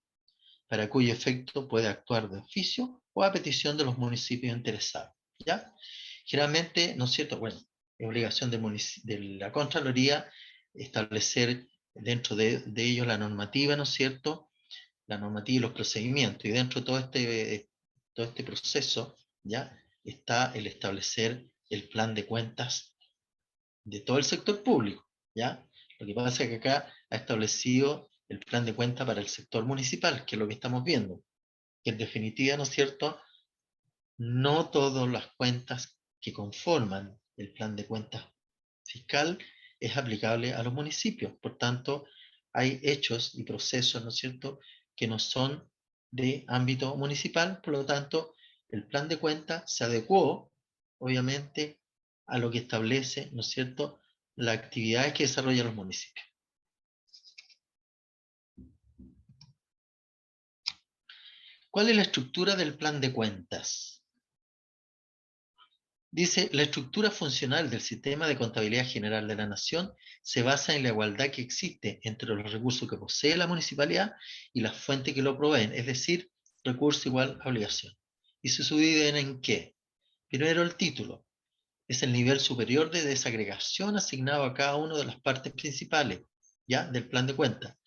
para cuyo efecto puede actuar de oficio o a petición de los municipios interesados. ¿Ya? Generalmente, ¿no es cierto? Bueno, es obligación de la Contraloría establecer dentro de ellos la normativa, ¿no es cierto?, la normativa y los procedimientos. Y dentro de todo este proceso, ¿ya?, está el establecer el plan de cuentas de todo el sector público, ¿ya? Lo que pasa es que acá ha establecido el plan de cuentas para el sector municipal, que es lo que estamos viendo. Que en definitiva, ¿no es cierto?, no todas las cuentas que conforman el plan de cuentas fiscal es aplicable a los municipios. Por tanto, hay hechos y procesos, ¿no es cierto?, que no son de ámbito municipal. Por lo tanto, el plan de cuentas se adecuó obviamente, a lo que establece, ¿no es cierto?, las actividades que desarrollan los municipios. ¿Cuál es la estructura del plan de cuentas? Dice, la estructura funcional del sistema de contabilidad general de la nación se basa en la igualdad que existe entre los recursos que posee la municipalidad y las fuentes que lo proveen, es decir, recurso igual a obligación. ¿Y se subdividen en qué? Primero, el título. Es el nivel superior de desagregación asignado a cada una de las partes principales, ¿ya?, del plan de cuentas.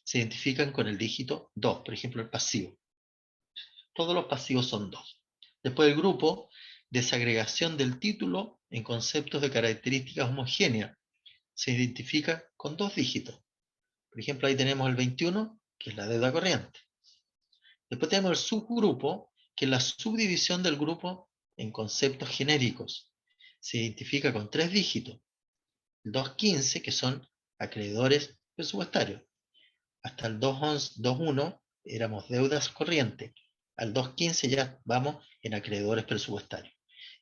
Se identifican con el dígito 2, por ejemplo, el pasivo. Todos los pasivos son 2. Después el grupo, desagregación del título en conceptos de características homogéneas. Se identifica con 2 dígitos. Por ejemplo, ahí tenemos el 21, que es la deuda corriente. Después tenemos el subgrupo, que es la subdivisión del grupo en conceptos genéricos. Se identifica con 3 dígitos. El 2.15, que son acreedores presupuestarios. Hasta el 2.1 éramos deudas corrientes. Al 2.15 ya vamos en acreedores presupuestarios.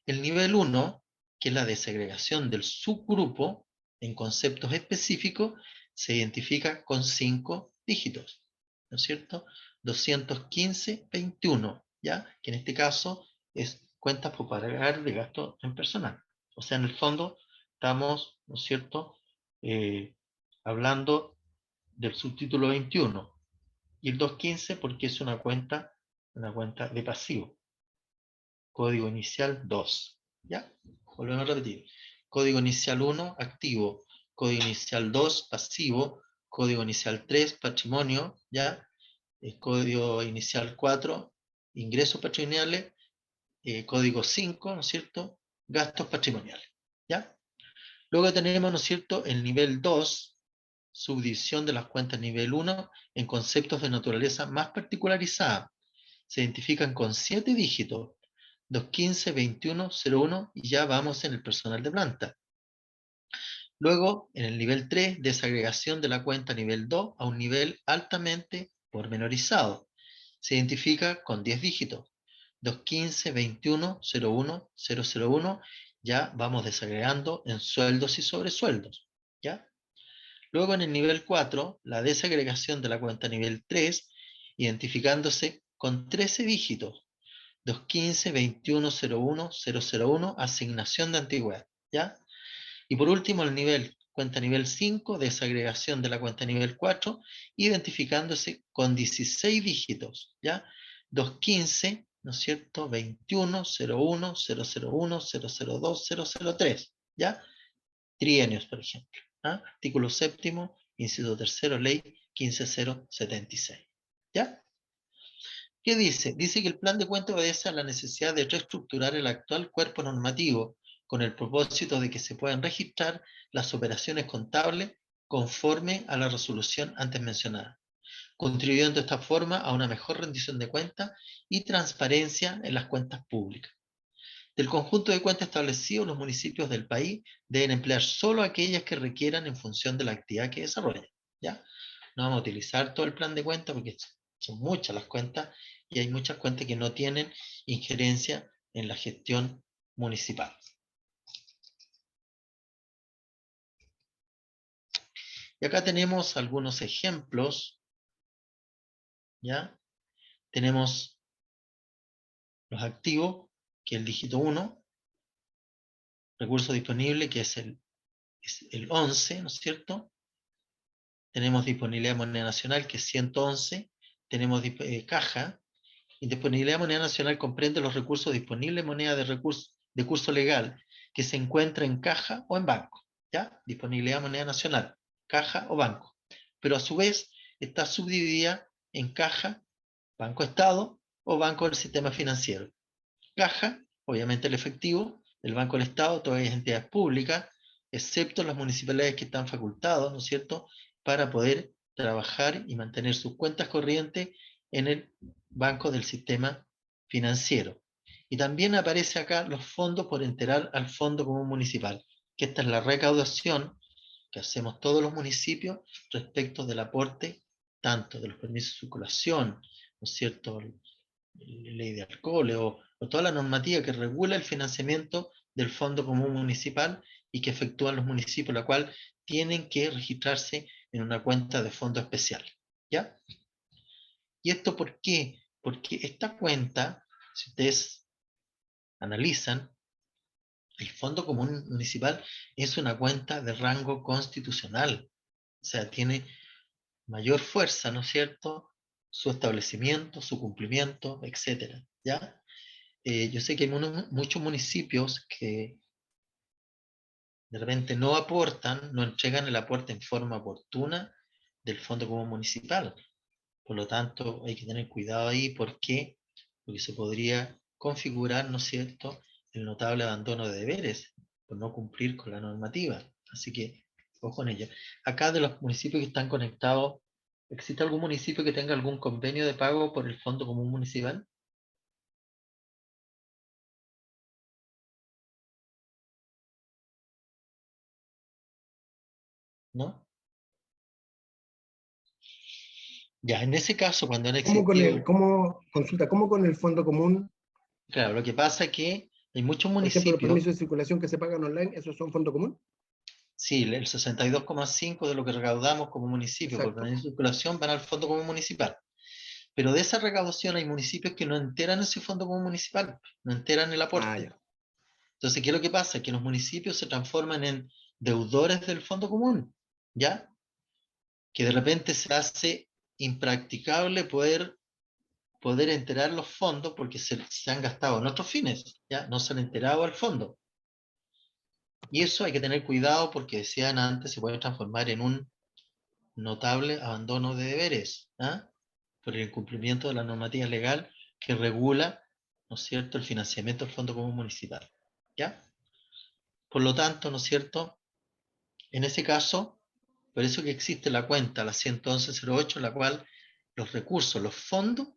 El nivel 1, que es la desagregación del subgrupo en conceptos específicos, se identifica con 5 dígitos, ¿no es cierto? 215.21, ¿ya? Que en este caso es cuentas por pagar de gasto en personal. O sea, en el fondo estamos, ¿no es cierto?, hablando del subtítulo 21. Y el 2.15 porque es una cuenta de pasivo. Código inicial 2. ¿Ya? Volvemos a repetir. Código inicial 1, activo. Código inicial 2, pasivo. Código inicial 3, patrimonio. ¿Ya? Código inicial 4, ingresos patrimoniales. Código 5, ¿no es cierto?, gastos patrimoniales. ¿Ya? Luego tenemos, ¿no es cierto?, el nivel 2, subdivisión de las cuentas nivel 1 en conceptos de naturaleza más particularizada. Se identifican con 7 dígitos, 215, 21, 01, y ya vamos en el personal de planta. Luego, en el nivel 3, desagregación de la cuenta nivel 2 a un nivel altamente pormenorizado. Se identifica con 10 dígitos, 215, 21, 01, 001, ya vamos desagregando en sueldos y sobresueldos. ¿Ya? Luego en el nivel 4, la desagregación de la cuenta nivel 3, identificándose con 13 dígitos, 215, 21, 01, 001, asignación de antigüedad, ¿ya? Y por último el nivel, cuenta nivel 5, desagregación de la cuenta nivel 4, identificándose con 16 dígitos, ¿ya? 215, ¿no es cierto?, 21, 01, 001, 002, 003, ¿ya? Trienios, por ejemplo. ¿Ah? Artículo 7º, inciso 3º, ley 15076. ¿Ya? ¿Qué dice? Dice que el plan de cuentas obedece a la necesidad de reestructurar el actual cuerpo normativo con el propósito de que se puedan registrar las operaciones contables conforme a la resolución antes mencionada, contribuyendo de esta forma a una mejor rendición de cuentas y transparencia en las cuentas públicas. Del conjunto de cuentas establecidos, los municipios del país deben emplear solo aquellas que requieran en función de la actividad que desarrollan. ¿Ya? No vamos a utilizar todo el plan de cuentas porque son muchas las cuentas y hay muchas cuentas que no tienen injerencia en la gestión municipal. Y acá tenemos algunos ejemplos. ¿Ya? Tenemos los activos, que es el dígito 1, recurso disponible, que es el 11, ¿no es cierto? Tenemos disponibilidad de moneda nacional, que es 111, tenemos caja, y disponibilidad de moneda nacional comprende los recursos disponibles en moneda de curso legal, que se encuentra en caja o en banco, ¿ya? Disponibilidad de moneda nacional, caja o banco. Pero a su vez está subdividida en caja, banco estado o banco del sistema financiero. Caja, obviamente el efectivo, el banco del estado, todas las entidades públicas, excepto las municipalidades que están facultados, ¿no es cierto?, para poder trabajar y mantener sus cuentas corrientes en el banco del sistema financiero. Y también aparece acá los fondos por enterar al Fondo Común Municipal, que esta es la recaudación que hacemos todos los municipios respecto del aporte tanto de los permisos de circulación, ¿no es cierto?, ley de alcohol o toda la normativa que regula el financiamiento del Fondo Común Municipal y que efectúan los municipios, la cual tienen que registrarse en una cuenta de fondo especial, ¿ya? ¿Y esto por qué? Porque esta cuenta, si ustedes analizan, el Fondo Común Municipal es una cuenta de rango constitucional, o sea, tiene mayor fuerza, ¿no es cierto?, su establecimiento, su cumplimiento, etcétera, ¿ya? Yo sé que hay muchos municipios que de repente no aportan, no entregan el aporte en forma oportuna del Fondo Común Municipal. Por lo tanto, hay que tener cuidado ahí. ¿Por qué? Porque se podría configurar, ¿no es cierto?, el notable abandono de deberes por no cumplir con la normativa. Así que, ojo con ello. Acá de los municipios que están conectados, ¿existe algún municipio que tenga algún convenio de pago por el Fondo Común Municipal? ¿No? Ya, en ese caso, cuando han existido... ¿Cómo con el fondo común? Claro, lo que pasa es que hay muchos Por ejemplo, los municipios... permisos de circulación que se pagan online, ¿esos son fondo común? Sí, el 62,5% de lo que recaudamos como municipio por Exacto. permiso de circulación van al Fondo Común Municipal. Pero de esa recaudación hay municipios que no enteran ese Fondo Común Municipal, no enteran el aporte. Ya. Entonces, ¿qué es lo que pasa? Que los municipios se transforman en deudores del Fondo Común, ¿ya? Que de repente se hace impracticable poder enterar los fondos porque se han gastado en otros fines, ¿ya? No se han enterado al fondo. Y eso hay que tener cuidado porque, decían antes, se puede transformar en un notable abandono de deberes, ¿ah? Por el incumplimiento de la normativa legal que regula, ¿no es cierto?, el financiamiento del Fondo Común Municipal, ¿ya? Por lo tanto, ¿no es cierto?, en ese caso, por eso que existe la cuenta, la 11108, en la cual los recursos, los fondos,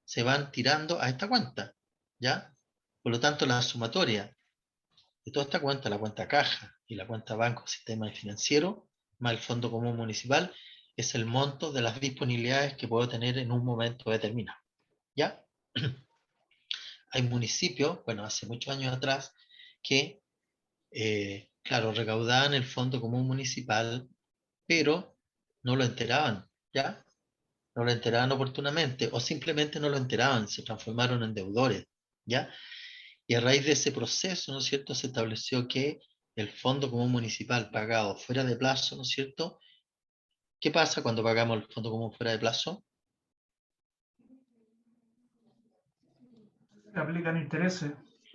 se van tirando a esta cuenta, ¿ya? Por lo tanto, la sumatoria de toda esta cuenta, la cuenta caja y la cuenta banco, sistema financiero, más el Fondo Común Municipal, es el monto de las disponibilidades que puedo tener en un momento determinado, ¿ya? Hay municipios, bueno, hace muchos años atrás, que, claro, recaudaban el Fondo Común Municipal, pero no lo enteraban, ¿ya? No lo enteraban oportunamente, o simplemente no lo enteraban, se transformaron en deudores, ¿ya? Y a raíz de ese proceso, ¿no es cierto?, se estableció que el Fondo Común Municipal pagado fuera de plazo, ¿no es cierto? ¿Qué pasa cuando pagamos el Fondo Común fuera de plazo? Se aplican intereses.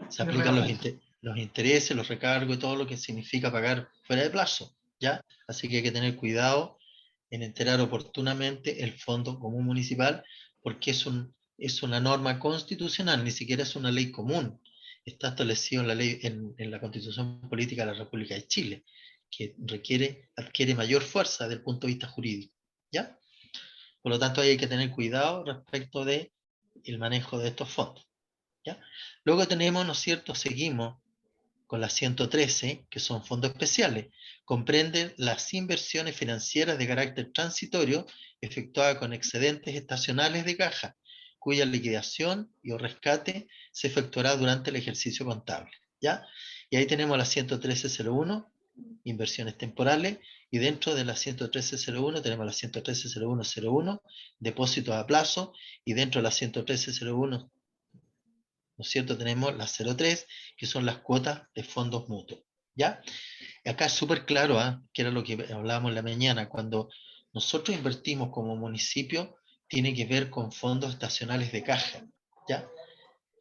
Se aplican los intereses, los recargos y todo lo que significa pagar fuera de plazo, ¿ya? Así que hay que tener cuidado en enterar oportunamente el Fondo Común Municipal porque es una norma constitucional, ni siquiera es una ley común. Está establecido en la ley, en la Constitución Política de la República de Chile, que adquiere mayor fuerza desde el punto de vista jurídico, ¿ya? Por lo tanto, hay que tener cuidado respecto de el manejo de estos fondos, ¿ya? Luego tenemos, ¿no es cierto?, seguimos con la 113, que son fondos especiales. Comprenden las inversiones financieras de carácter transitorio efectuadas con excedentes estacionales de caja, cuya liquidación y o rescate se efectuará durante el ejercicio contable, ¿ya? Y ahí tenemos la 113.01, inversiones temporales, y dentro de la 113.01 tenemos la 113.01.01, depósitos a plazo, y dentro de la 113.01, ¿no es cierto?, tenemos las 03, que son las cuotas de fondos mutuos, ¿ya? Acá es súper claro, que era lo que hablábamos en la mañana, cuando nosotros invertimos como municipio, tiene que ver con fondos estacionales de caja, ¿ya?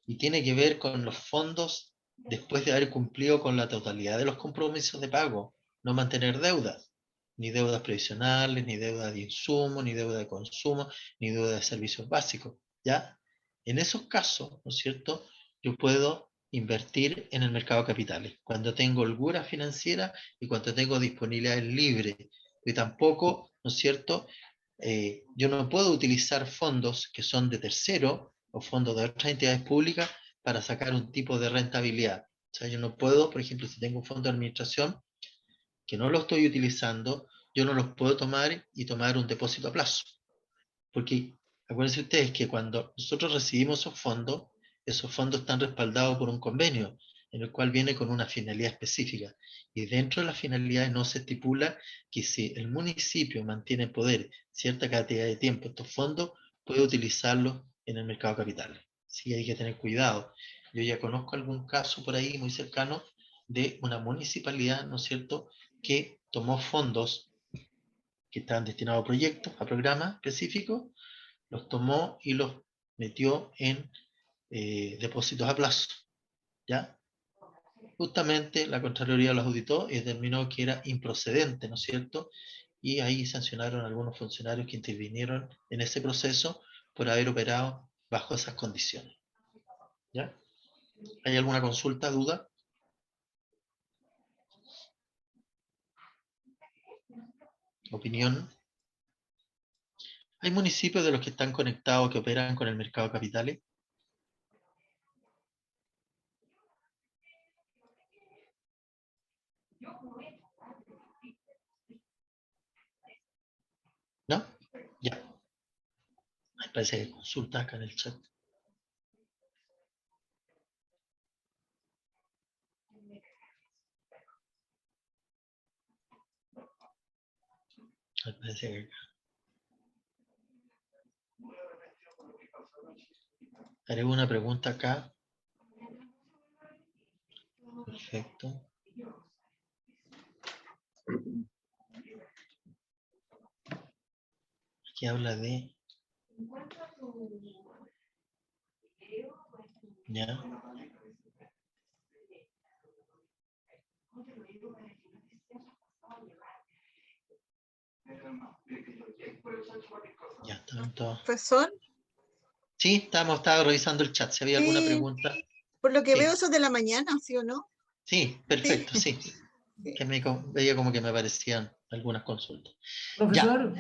Y tiene que ver con los fondos después de haber cumplido con la totalidad de los compromisos de pago, no mantener deudas, ni deudas previsionales, ni deuda de insumo, ni deuda de consumo, ni deuda de servicios básicos, ¿ya? En esos casos, ¿no es cierto?, yo puedo invertir en el mercado de capitales, cuando tengo holgura financiera y cuando tengo disponibilidades libres. Y tampoco, ¿no es cierto?, yo no puedo utilizar fondos que son de tercero o fondos de otras entidades públicas para sacar un tipo de rentabilidad. O sea, yo no puedo, por ejemplo, si tengo un fondo de administración que no lo estoy utilizando, yo no los puedo tomar y tomar un depósito a plazo. Porque acuérdense ustedes que cuando nosotros recibimos esos esos fondos están respaldados por un convenio en el cual viene con una finalidad específica. Y dentro de las finalidades no se estipula que si el municipio mantiene en poder cierta cantidad de tiempo estos fondos, puede utilizarlos en el mercado de capitales. Sí, hay que tener cuidado. Yo ya conozco algún caso por ahí muy cercano de una municipalidad, ¿no es cierto?, que tomó fondos que estaban destinados a proyectos, a programas específicos, los tomó y los metió en depósitos a plazo, ¿ya? Justamente la Contraloría los auditó y determinó que era improcedente, ¿no es cierto? Y ahí sancionaron a algunos funcionarios que intervinieron en ese proceso por haber operado bajo esas condiciones, ¿ya? ¿Hay alguna consulta, duda? ¿Opinión? ¿Hay municipios de los que están conectados que operan con el mercado de capitales? ¿No? Ya. Me parece que hay consulta acá en el chat. Me parece que acá. Haré una pregunta acá. Perfecto. Aquí habla de... ¿Ya? Ya, están todos. Profesor, Sí, estaba revisando el chat. Si había alguna sí, pregunta. por lo que Sí. veo eso es de la mañana, ¿sí o no? Sí, perfecto, sí. Que veía como que me aparecían algunas consultas. Profesor,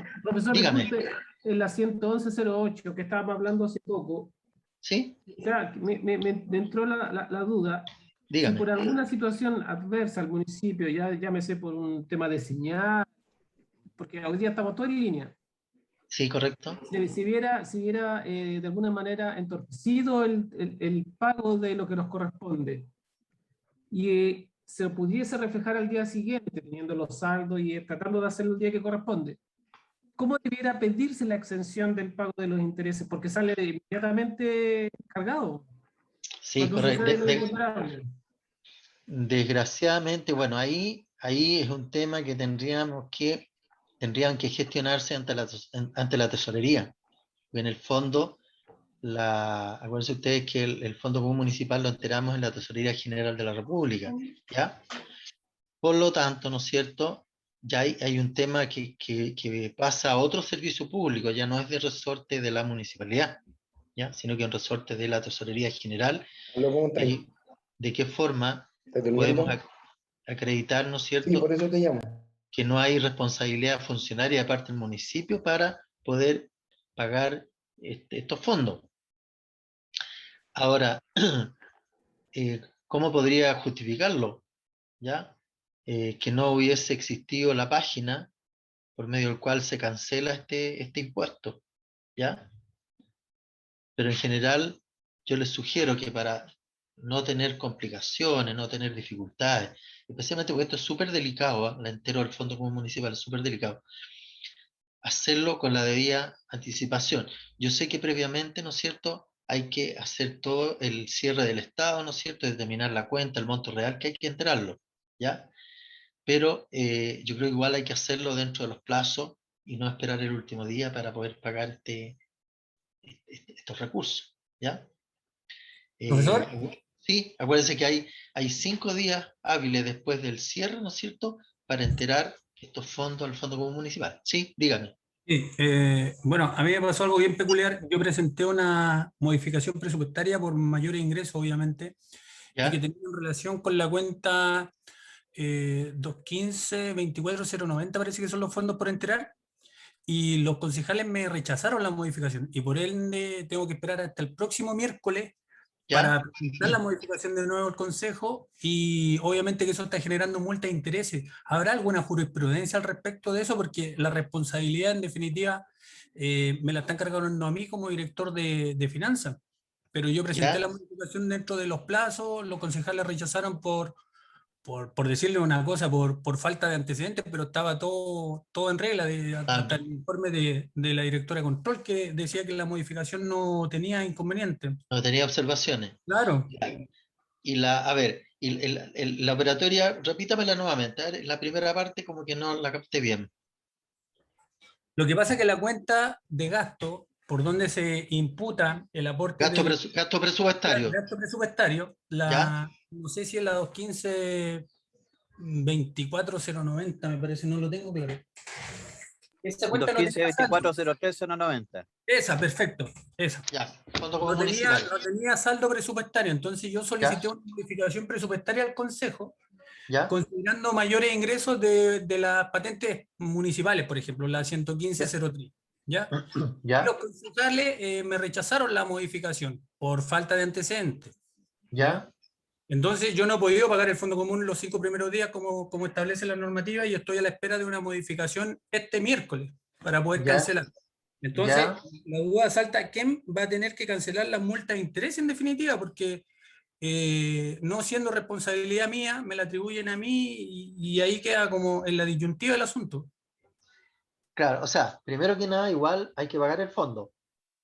Dígame. disculpe, en la 111.08 que estábamos hablando hace poco, ¿Sí? ya, me entró la duda. Dígame. Si por alguna situación adversa al municipio, ya llámese por un tema de señal, porque hoy día estamos todos en línea, Sí, correcto. si viera de alguna manera entorpecido el pago de lo que nos corresponde y se pudiese reflejar al día siguiente, teniendo los saldos y tratando de hacerlo el día que corresponde, ¿cómo debiera pedirse la exención del pago de los intereses? Porque sale inmediatamente cargado. Sí, Cuando correcto. sucede lo imponderable. Desgraciadamente, bueno, ahí es un tema que tendrían que gestionarse ante la tesorería. En el fondo, acuérdense ustedes que el Fondo Común Municipal lo enteramos en la Tesorería General de la República, ¿ya? Por lo tanto, ¿no es cierto? Ya hay un tema que pasa a otro servicio público, ya no es de resorte de la municipalidad, ¿ya? Sino que es un resorte de la Tesorería General. Y ¿de qué forma podemos acreditar, ¿no es cierto? Sí, por eso te llamo. Que no hay responsabilidad funcionaria de parte del municipio para poder pagar estos fondos. Ahora, ¿cómo podría justificarlo? ¿Ya? Que no hubiese existido la página por medio del cual se cancela este impuesto, ¿ya? Pero en general, yo les sugiero que para no tener complicaciones, no tener dificultades, especialmente porque esto es súper delicado, ¿eh? La entero del Fondo Común Municipal es súper delicado, hacerlo con la debida anticipación. Yo sé que previamente, ¿no es cierto?, hay que hacer todo el cierre del Estado, ¿no es cierto?, determinar la cuenta, el monto real que hay que enterarlo, ¿ya? Pero yo creo que igual hay que hacerlo dentro de los plazos y no esperar el último día para poder pagar estos recursos, ¿ya? Profesor. Sí, acuérdense que hay 5 días hábiles después del cierre, ¿no es cierto?, para enterar estos fondos al Fondo Común Municipal. Sí, dígame. Sí, bueno, a mí me pasó algo bien peculiar. Yo presenté una modificación presupuestaria por mayores ingresos, obviamente, ¿Ya? y que tenía en relación con la cuenta 215-24090, parece que son los fondos por enterar, y los concejales me rechazaron la modificación, y por ende tengo que esperar hasta el próximo miércoles para ¿Ya? presentar la modificación de nuevo al Consejo, y obviamente que eso está generando multas de intereses. ¿Habrá alguna jurisprudencia al respecto de eso? Porque la responsabilidad, en definitiva, me la están cargando a mí como director de finanzas. pero yo presenté ¿Ya? la modificación dentro de los plazos, los concejales rechazaron por decirle una cosa, por falta de antecedentes, pero estaba todo en regla, hasta el informe de la directora de control que decía que la modificación no tenía inconveniente. No tenía observaciones. Claro. A ver, la operatoria, repítamela nuevamente. A ver, la primera parte como que no la capté bien. Lo que pasa es que la cuenta de gasto, por donde se imputa el aporte Gasto presupuestario. gasto presupuestario, ¿Ya? no sé si es la 215 24090, me parece, no lo tengo claro. Esa cuenta no 215 tenía saldo. 2403 090. Esa, perfecto, esa. Ya, fondo No común tenía, municipal. no tenía saldo presupuestario, entonces yo solicité ¿Ya? una modificación presupuestaria al Consejo, ¿Ya? considerando mayores ingresos de las patentes municipales, por ejemplo, la 11503. ¿Ya? Y ¿Ya? los concejales me rechazaron la modificación por falta de antecedentes. ¿Ya? Entonces yo no he podido pagar el fondo común los 5 primeros días como establece la normativa y estoy a la espera de una modificación este miércoles para poder ¿Ya? cancelar. Entonces, ¿Ya? la duda salta, ¿quién va a tener que cancelar la multa de interés en definitiva? Porque no siendo responsabilidad mía, me la atribuyen a mí y ahí queda como en la disyuntiva del asunto. Claro, o sea, primero que nada, igual hay que pagar el fondo.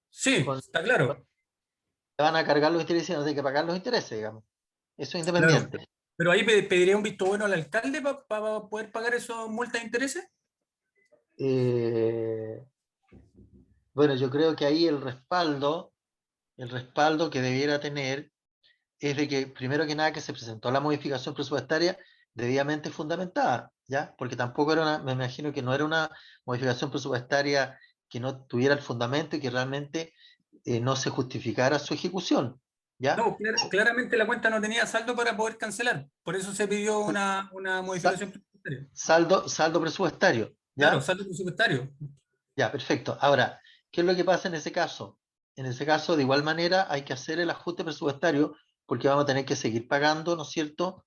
Sí, Con- está claro. Te van a cargar los intereses y no tienes que pagar los intereses, digamos. Eso es Claro. independiente. Pero ahí pediría un visto bueno al alcalde para poder pagar esas multas de intereses. Bueno, yo creo que ahí el respaldo que debiera tener es de que, primero que nada, que se presentó la modificación presupuestaria debidamente fundamentada, ¿ya? Porque tampoco era me imagino que no era una modificación presupuestaria que no tuviera el fundamento y que realmente no se justificara su ejecución, ¿ya? No, claramente la cuenta no tenía saldo para poder cancelar. Por eso se pidió una modificación presupuestaria. Saldo presupuestario, ¿ya? Claro, saldo presupuestario. Ya, perfecto. Ahora, ¿qué es lo que pasa en ese caso? En ese caso, de igual manera, hay que hacer el ajuste presupuestario porque vamos a tener que seguir pagando, ¿no es cierto?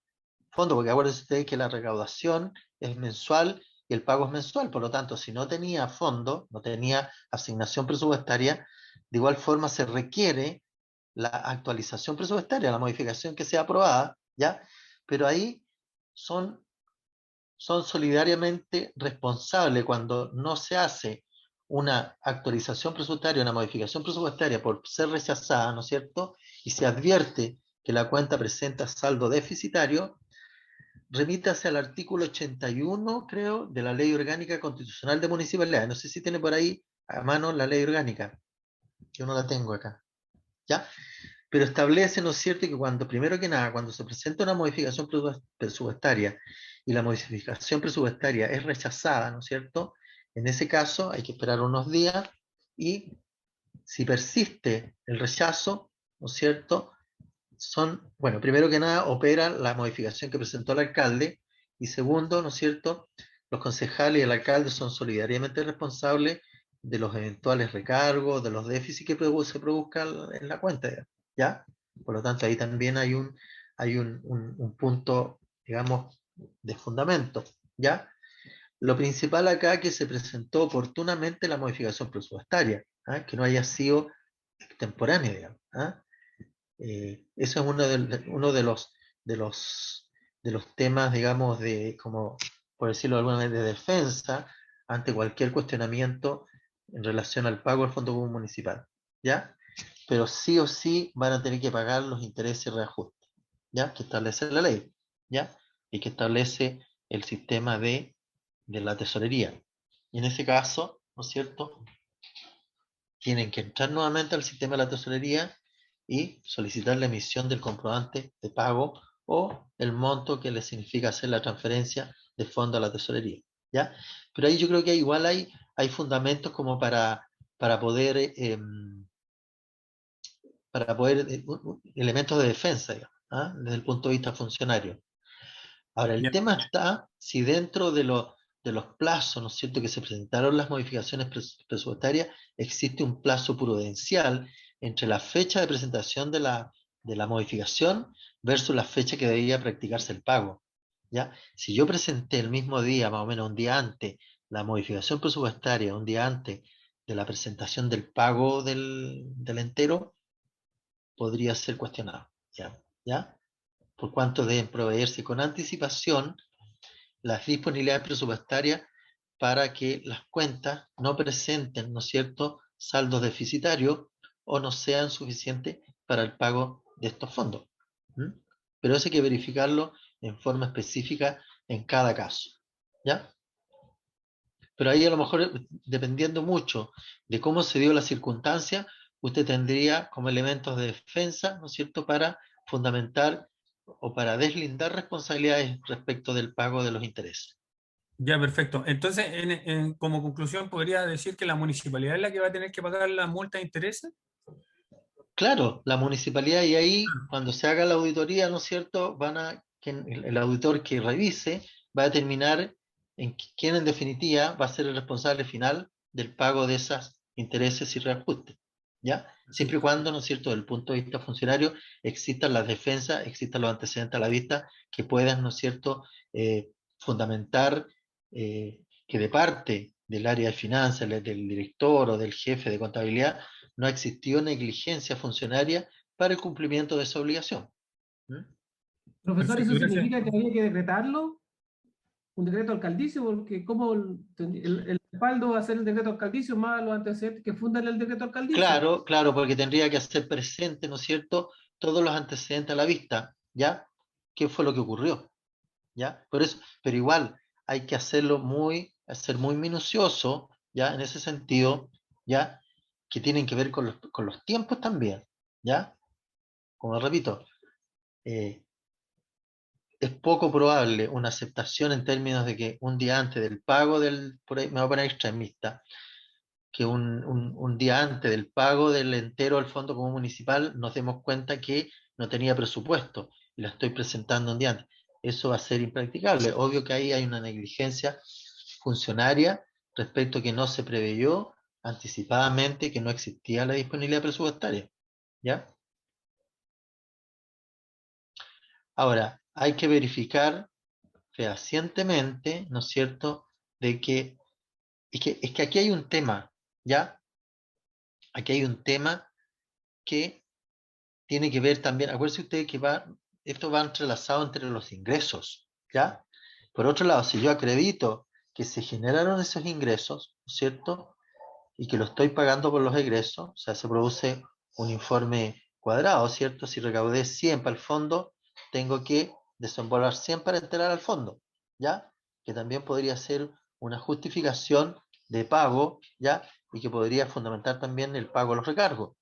Fondo, porque acuérdense ustedes que la recaudación es mensual y el pago es mensual. Por lo tanto, si no tenía fondo, no tenía asignación presupuestaria, de igual forma se requiere la actualización presupuestaria, la modificación que sea aprobada, ¿ya? Pero ahí son solidariamente responsables cuando no se hace una actualización presupuestaria, una modificación presupuestaria por ser rechazada, ¿no es cierto? Y se advierte que la cuenta presenta saldo deficitario, remítase al artículo 81, creo, de la Ley Orgánica Constitucional de Municipalidades. No sé si tiene por ahí a mano la Ley Orgánica. Yo no la tengo acá. ¿Ya? Pero establece, ¿no es cierto?, que cuando, primero que nada, cuando se presenta una modificación presupuestaria y la modificación presupuestaria es rechazada, ¿no es cierto?, en ese caso hay que esperar unos días y si persiste el rechazo, ¿no es cierto?, bueno, primero que nada opera la modificación que presentó el alcalde y segundo, ¿no es cierto?, los concejales y el alcalde son solidariamente responsables de los eventuales recargos, de los déficits que se produzcan en la cuenta, ¿ya? Por lo tanto, ahí también hay un punto, digamos, de fundamento, ¿ya? Lo principal acá es que se presentó oportunamente la modificación presupuestaria, ¿ah? Que no haya sido extemporánea, digamos, ¿ah? Eso es uno de los temas, digamos, como, por decirlo de alguna manera, de defensa ante cualquier cuestionamiento en relación al pago del Fondo Común Municipal, ¿ya? Pero sí o sí van a tener que pagar los intereses y reajustes, ¿ya? Que establece la ley, ¿ya? Y que establece el sistema de la tesorería. Y en ese caso, ¿no es cierto?, tienen que entrar nuevamente al sistema de la tesorería y solicitar la emisión del comprobante de pago o el monto que les significa hacer la transferencia de fondo a la tesorería, ¿ya? Pero ahí yo creo que igual hay fundamentos como para poder elementos de defensa, digamos, ¿ah? Desde el punto de vista funcionario. Ahora, el Ya. tema está si dentro de los plazos, ¿no es cierto?, que se presentaron las modificaciones presupuestarias, existe un plazo prudencial entre la fecha de presentación de la modificación versus la fecha que debía practicarse el pago, ¿ya? Si yo presenté el mismo día, más o menos un día antes, la modificación presupuestaria, un día antes de la presentación del pago del entero, podría ser cuestionado. ¿Ya? Por cuanto deben proveerse con anticipación las disponibilidades presupuestarias para que las cuentas no presenten, ¿no es cierto?, saldos deficitarios o no sean suficientes para el pago de estos fondos. Pero eso hay que verificarlo en forma específica en cada caso. ¿Ya? Pero ahí a lo mejor, dependiendo mucho de cómo se dio la circunstancia, usted tendría como elementos de defensa, ¿no es cierto?, para fundamentar o para deslindar responsabilidades respecto del pago de los intereses. Ya, perfecto. Entonces, como conclusión, ¿podría decir que la municipalidad es la que va a tener que pagar la multa de intereses? Claro, la municipalidad, y ahí cuando se haga la auditoría, ¿no es cierto?, el auditor que revise va a determinar quién en definitiva va a ser el responsable final del pago de esos intereses y reajustes, ¿ya? Siempre y cuando, ¿no es cierto?, desde el punto de vista funcionario, existan las defensas, existan los antecedentes a la vista que puedan, ¿no es cierto?, fundamentar que de parte del área de finanzas, del director o del jefe de contabilidad, no ha existido negligencia funcionaria para el cumplimiento de esa obligación. Profesor, Perfecto, ¿eso gracias. significa que habría que decretarlo? Un decreto alcaldicio, porque como el respaldo va a ser el decreto alcaldicio más los antecedentes que fundan el decreto alcaldicio. Claro, claro, porque tendría que hacer presente, ¿no es cierto?, todos los antecedentes a la vista, ¿ya? ¿Qué fue lo que ocurrió? ¿Ya? Por eso, pero igual hay que ser muy minucioso, ¿ya? En ese sentido, ¿ya? Que tienen que ver con los tiempos también, ¿ya? Como repito, es poco probable una aceptación en términos de que un día antes del pago por ahí me voy a poner extremista, que un día antes del pago del entero al Fondo Común Municipal nos demos cuenta que no tenía presupuesto y la estoy presentando un día antes. Eso va a ser impracticable. Obvio que ahí hay una negligencia funcionaria respecto a que no se preveyó anticipadamente que no existía la disponibilidad presupuestaria. ¿Ya? Ahora, hay que verificar fehacientemente, ¿no es cierto?, de que es que aquí hay un tema, ¿ya? Aquí hay un tema que tiene que ver también, acuérdense ustedes que esto va entrelazado entre los ingresos, ¿ya? Por otro lado, si yo acredito que se generaron esos ingresos, ¿no es cierto?, y que lo estoy pagando por los egresos, o sea, se produce un informe cuadrado, ¿cierto? Si recaudé 100 para el fondo, tengo que desembolsar 100 para enterar al fondo, ¿ya? Que también podría ser una justificación de pago, ¿ya? Y que podría fundamentar también el pago de los recargos.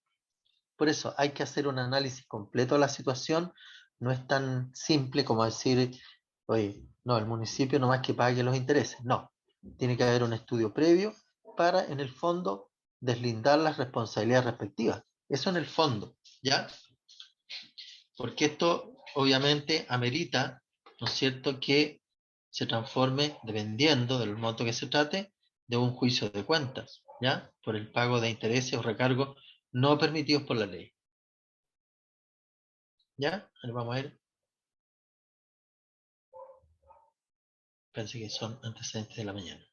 Por eso hay que hacer un análisis completo de la situación, no es tan simple como decir, oye, no, el municipio no más que pague los intereses, no, tiene que haber un estudio previo para, en el fondo, deslindar las responsabilidades respectivas. Eso en el fondo, ¿ya? Porque esto obviamente amerita, ¿no es cierto?, que se transforme, dependiendo del monto que se trate, de un juicio de cuentas, ¿ya? Por el pago de intereses o recargos no permitidos por la ley. ¿Ya? Ahora vamos a ver. Pensé que son antecedentes de la mañana.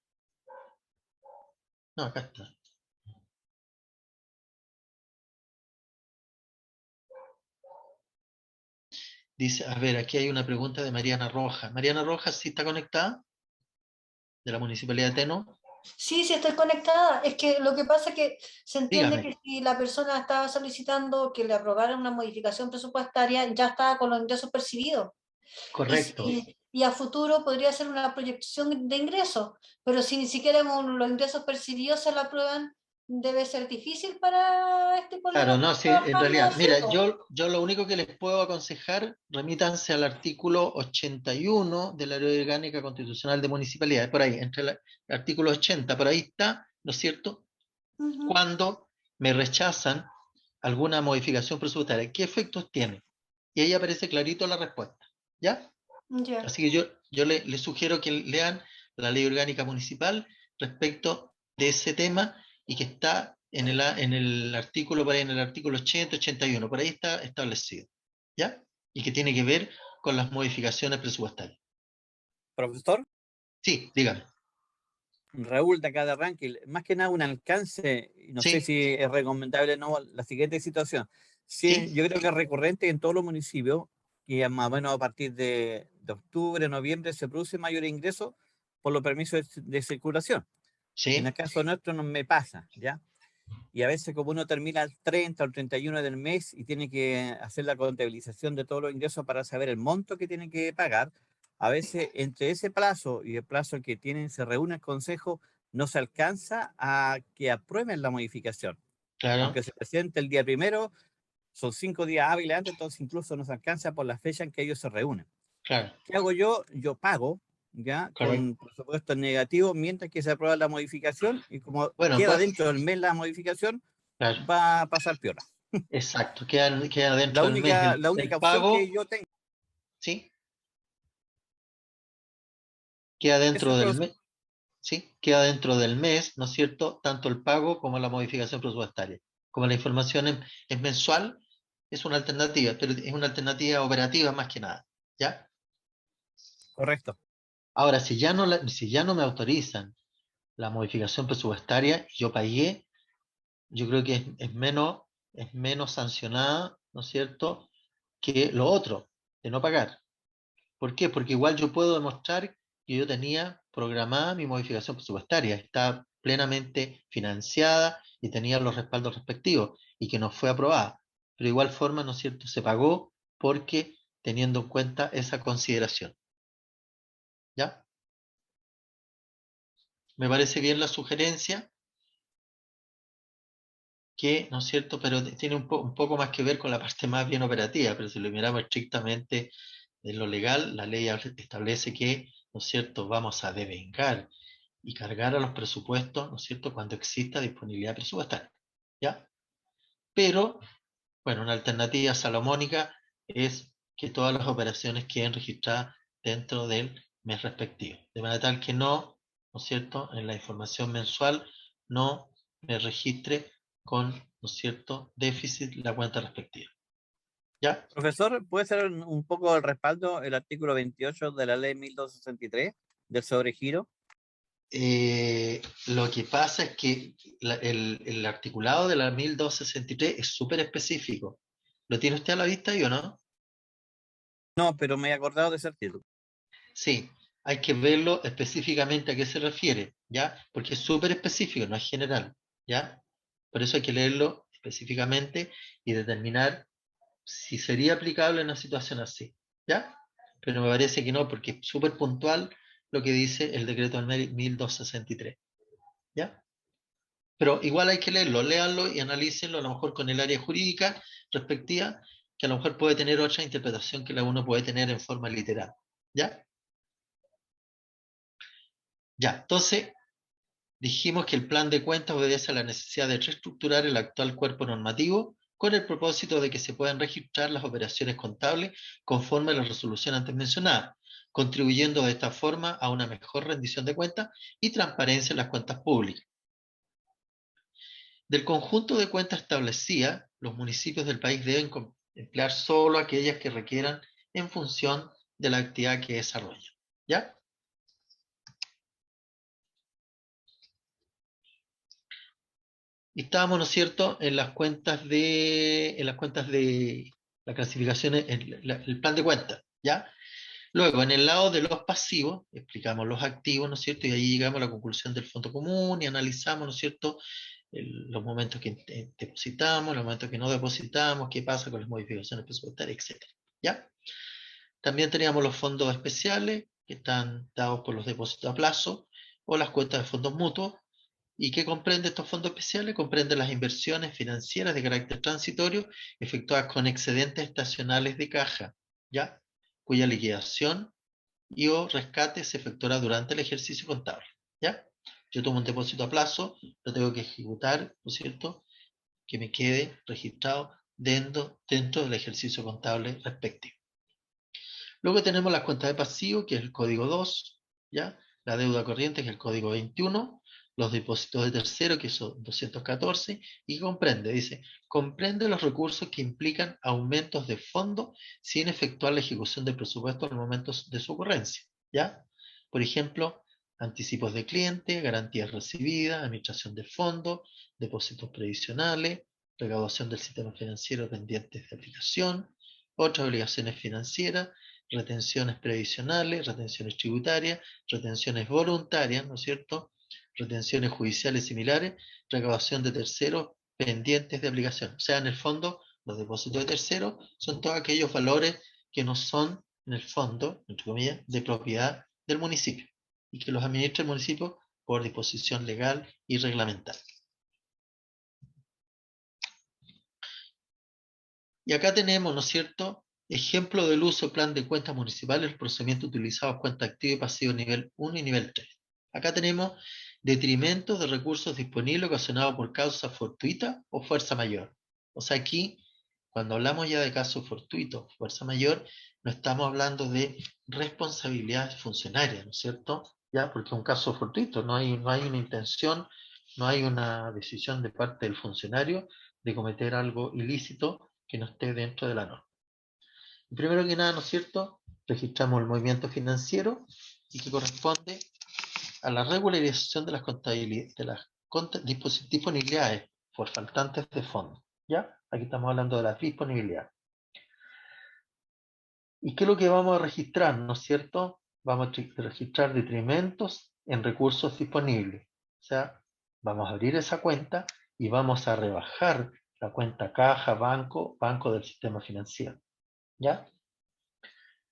No, acá está. Dice, a ver, aquí hay una pregunta de Mariana Rojas. Mariana Rojas, ¿sí está conectada? De la Municipalidad de Teno. Sí, sí estoy conectada. Es que lo que pasa es que se entiende Dígame. que si la persona estaba solicitando que le aprobaran una modificación presupuestaria, ya estaba con los ingresos percibidos. Correcto. Y a futuro podría ser una proyección de ingresos, pero si ni siquiera con los ingresos percibidos se la aprueban, debe ser difícil para este colega. Claro, no, sí, en realidad, mira, yo lo único que les puedo aconsejar, remítanse al artículo 81 de la Ley Orgánica Constitucional de Municipalidades, por ahí, entre el artículo 80, por ahí está, ¿no es cierto? Cuando me rechazan alguna modificación presupuestaria, ¿qué efectos tiene? Y ahí aparece clarito la respuesta, ¿ya? Ya. Así que yo le sugiero que lean la Ley Orgánica Municipal respecto de ese tema y que está en el artículo, por ahí en el artículo 80, 81, por ahí está establecido, ¿ya? Y que tiene que ver con las modificaciones presupuestarias. Profesor, Sí, dígame. Raúl de acá de Rankin, más que nada un alcance, y no sé Sí, si es recomendable o no la siguiente situación. Sí, ¿Sí? yo creo que es recurrente en todos los municipios que más o menos a partir de octubre, noviembre se produce mayor ingreso por los permisos de circulación. En el ¿Sí? caso nuestro no me pasa, ¿ya? Y a veces como uno termina el 30 o el 31 del mes y tiene que hacer la contabilización de todos los ingresos para saber el monto que tiene que pagar, a veces entre ese plazo y el plazo que tienen se reúne el consejo, no se alcanza a que aprueben la modificación. Claro, Aunque se presente el día primero, son 5 días hábiles antes, entonces incluso no se alcanza por la fecha en que ellos se reúnen. claro, ¿Qué hago yo? Yo pago, ¿ya? correcto. Con presupuesto negativo mientras que se aprueba la modificación y como Bueno, queda pues, dentro del mes la modificación, claro, va a pasar piola. exacto. Queda dentro del mes La el única opción que pago, yo tengo, ¿sí? Queda eso dentro es, del profesor. mes, ¿sí? Queda dentro del mes, ¿no es cierto? Tanto el pago como la modificación presupuestaria. Como la información es mensual, es una alternativa, pero es una alternativa operativa más que nada, ¿ya? Correcto. Ahora, si ya no me autorizan la modificación presupuestaria y yo pagué, yo creo que es menos sancionada, ¿no es cierto?, que lo otro, de no pagar. ¿Por qué? Porque igual yo puedo demostrar que yo tenía programada mi modificación presupuestaria, está plenamente financiada y tenía los respaldos respectivos y que no fue aprobada. Pero de igual forma, ¿no es cierto?, se pagó porque teniendo en cuenta esa consideración. ¿Ya? Me parece bien la sugerencia que, ¿no es cierto?, pero tiene un poco más que ver con la parte más bien operativa, pero si lo miramos estrictamente en lo legal, la ley establece que, ¿no es cierto?, vamos a devengar y cargar a los presupuestos, ¿no es cierto?, cuando exista disponibilidad presupuestaria, ¿ya? Pero, bueno, una alternativa salomónica es que todas las operaciones queden registradas dentro del mes respectivo, de manera tal que no, ¿no es cierto?, en la información mensual no me registre con, ¿no es cierto?, déficit la cuenta respectiva, ¿ya? Profesor, ¿puede ser un poco el respaldo el artículo 28 de la ley 1263 del sobregiro? Lo que pasa es que el articulado de la 1263 es súper específico. ¿Lo tiene usted a la vista, o no? No, pero me he acordado de ese artículo. Sí, hay que verlo específicamente a qué se refiere, ¿ya? Porque es súper específico, no es general, ¿ya? Por eso hay que leerlo específicamente y determinar si sería aplicable en una situación así, ¿ya? Pero me parece que no, porque es súper puntual lo que dice el decreto del 1263, ¿ya? Pero igual hay que leerlo, léanlo y analícenlo a lo mejor con el área jurídica respectiva, que a lo mejor puede tener otra interpretación que la uno puede tener en forma literal, ¿ya? Ya, entonces dijimos que el plan de cuentas obedece a la necesidad de reestructurar el actual cuerpo normativo con el propósito de que se puedan registrar las operaciones contables conforme a la resolución antes mencionada, contribuyendo de esta forma a una mejor rendición de cuentas y transparencia en las cuentas públicas. Del conjunto de cuentas establecidas, los municipios del país deben emplear solo aquellas que requieran en función de la actividad que desarrollan. ¿Ya? Y estábamos, ¿no es cierto?, en las cuentas de la clasificación, el plan de cuentas, ¿ya? Luego, en el lado de los pasivos, explicamos los activos, ¿no es cierto? Y ahí llegamos a la conclusión del fondo común y analizamos, ¿no es cierto?, los momentos que depositamos, los momentos que no depositamos, qué pasa con las modificaciones presupuestarias, etc. ¿Ya? También teníamos los fondos especiales, que están dados por los depósitos a plazo, o las cuentas de fondos mutuos. ¿Y qué comprende estos fondos especiales? Comprende las inversiones financieras de carácter transitorio efectuadas con excedentes estacionales de caja, ¿ya? Cuya liquidación y o rescate se efectuará durante el ejercicio contable, ¿ya? Yo tomo un depósito a plazo, lo tengo que ejecutar, ¿no es cierto?, que me quede registrado dentro del ejercicio contable respectivo. Luego tenemos las cuentas de pasivo, que es el código 2, ¿ya? La deuda corriente, que es el código 21, los depósitos de tercero, que son 214, y comprende los recursos que implican aumentos de fondo sin efectuar la ejecución del presupuesto al momento de su ocurrencia, ¿ya? Por ejemplo, anticipos de cliente, garantías recibidas, administración de fondos, depósitos previsionales, recaudación del sistema financiero pendientes de aplicación, otras obligaciones financieras, retenciones previsionales, retenciones tributarias, retenciones voluntarias, ¿no es cierto? Retenciones judiciales similares, recaudación de terceros pendientes de aplicación. O sea, en el fondo, los depósitos de terceros son todos aquellos valores que no son, en el fondo, entre comillas, de propiedad del municipio y que los administra el municipio por disposición legal y reglamentaria. Y acá tenemos, ¿no es cierto?, ejemplo del uso del plan de cuentas municipales, el procedimiento utilizado cuenta activo y pasivo nivel 1 y nivel 3. Acá tenemos detrimentos de recursos disponibles ocasionados por causa fortuita o fuerza mayor. O sea, aquí, cuando hablamos ya de caso fortuito, fuerza mayor, no estamos hablando de responsabilidades funcionarias, ¿no es cierto? Ya, porque es un caso fortuito, no hay una intención, no hay una decisión de parte del funcionario de cometer algo ilícito que no esté dentro de la norma. Y primero que nada, ¿no es cierto?, registramos el movimiento financiero y que corresponde a la regularización de las disponibilidades por faltantes de fondos. ¿Ya? Aquí estamos hablando de las disponibilidades. ¿Y qué es lo que vamos a registrar, no es cierto? Vamos a registrar detrimentos en recursos disponibles. O sea, vamos a abrir esa cuenta y vamos a rebajar la cuenta caja, banco del sistema financiero. ¿Ya?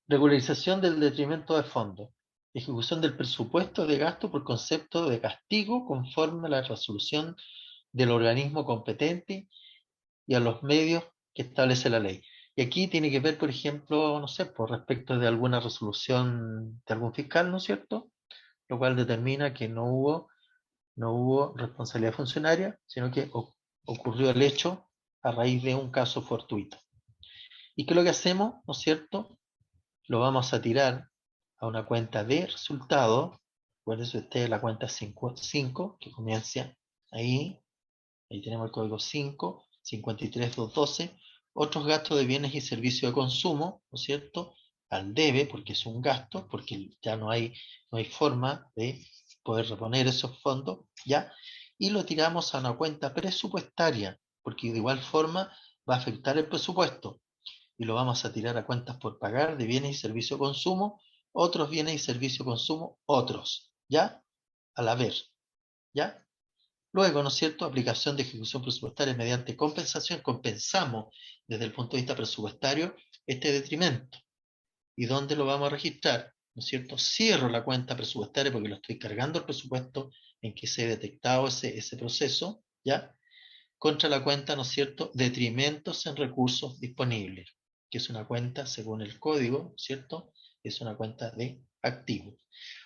Regularización del detrimento de fondos. Ejecución del presupuesto de gasto por concepto de castigo conforme a la resolución del organismo competente y a los medios que establece la ley. Y aquí tiene que ver, por ejemplo, no sé, por respecto de alguna resolución de algún fiscal, ¿no es cierto? Lo cual determina que no hubo responsabilidad funcionaria, sino que ocurrió el hecho a raíz de un caso fortuito. ¿Y qué es lo que hacemos, no es cierto? Lo vamos a tirar a una cuenta de resultado. Por eso esta es la cuenta 5, que comienza ahí. Ahí tenemos el código 5, 53212. Otros gastos de bienes y servicios de consumo, ¿no es cierto? Al debe, porque es un gasto, porque ya no hay forma de poder reponer esos fondos, ¿ya? Y lo tiramos a una cuenta presupuestaria, porque de igual forma va a afectar el presupuesto. Y lo vamos a tirar a cuentas por pagar de bienes y servicios de consumo, otros bienes y servicios de consumo, otros, ¿ya? Al haber, ¿ya? Luego, ¿no es cierto?, aplicación de ejecución presupuestaria mediante compensación. Compensamos desde el punto de vista presupuestario este detrimento. ¿Y dónde lo vamos a registrar? ¿No es cierto? Cierro la cuenta presupuestaria porque lo estoy cargando el presupuesto en que se ha detectado ese proceso, ¿ya? Contra la cuenta, ¿no es cierto?, detrimentos en recursos disponibles, que es una cuenta, según el código, ¿cierto?, es una cuenta de activos.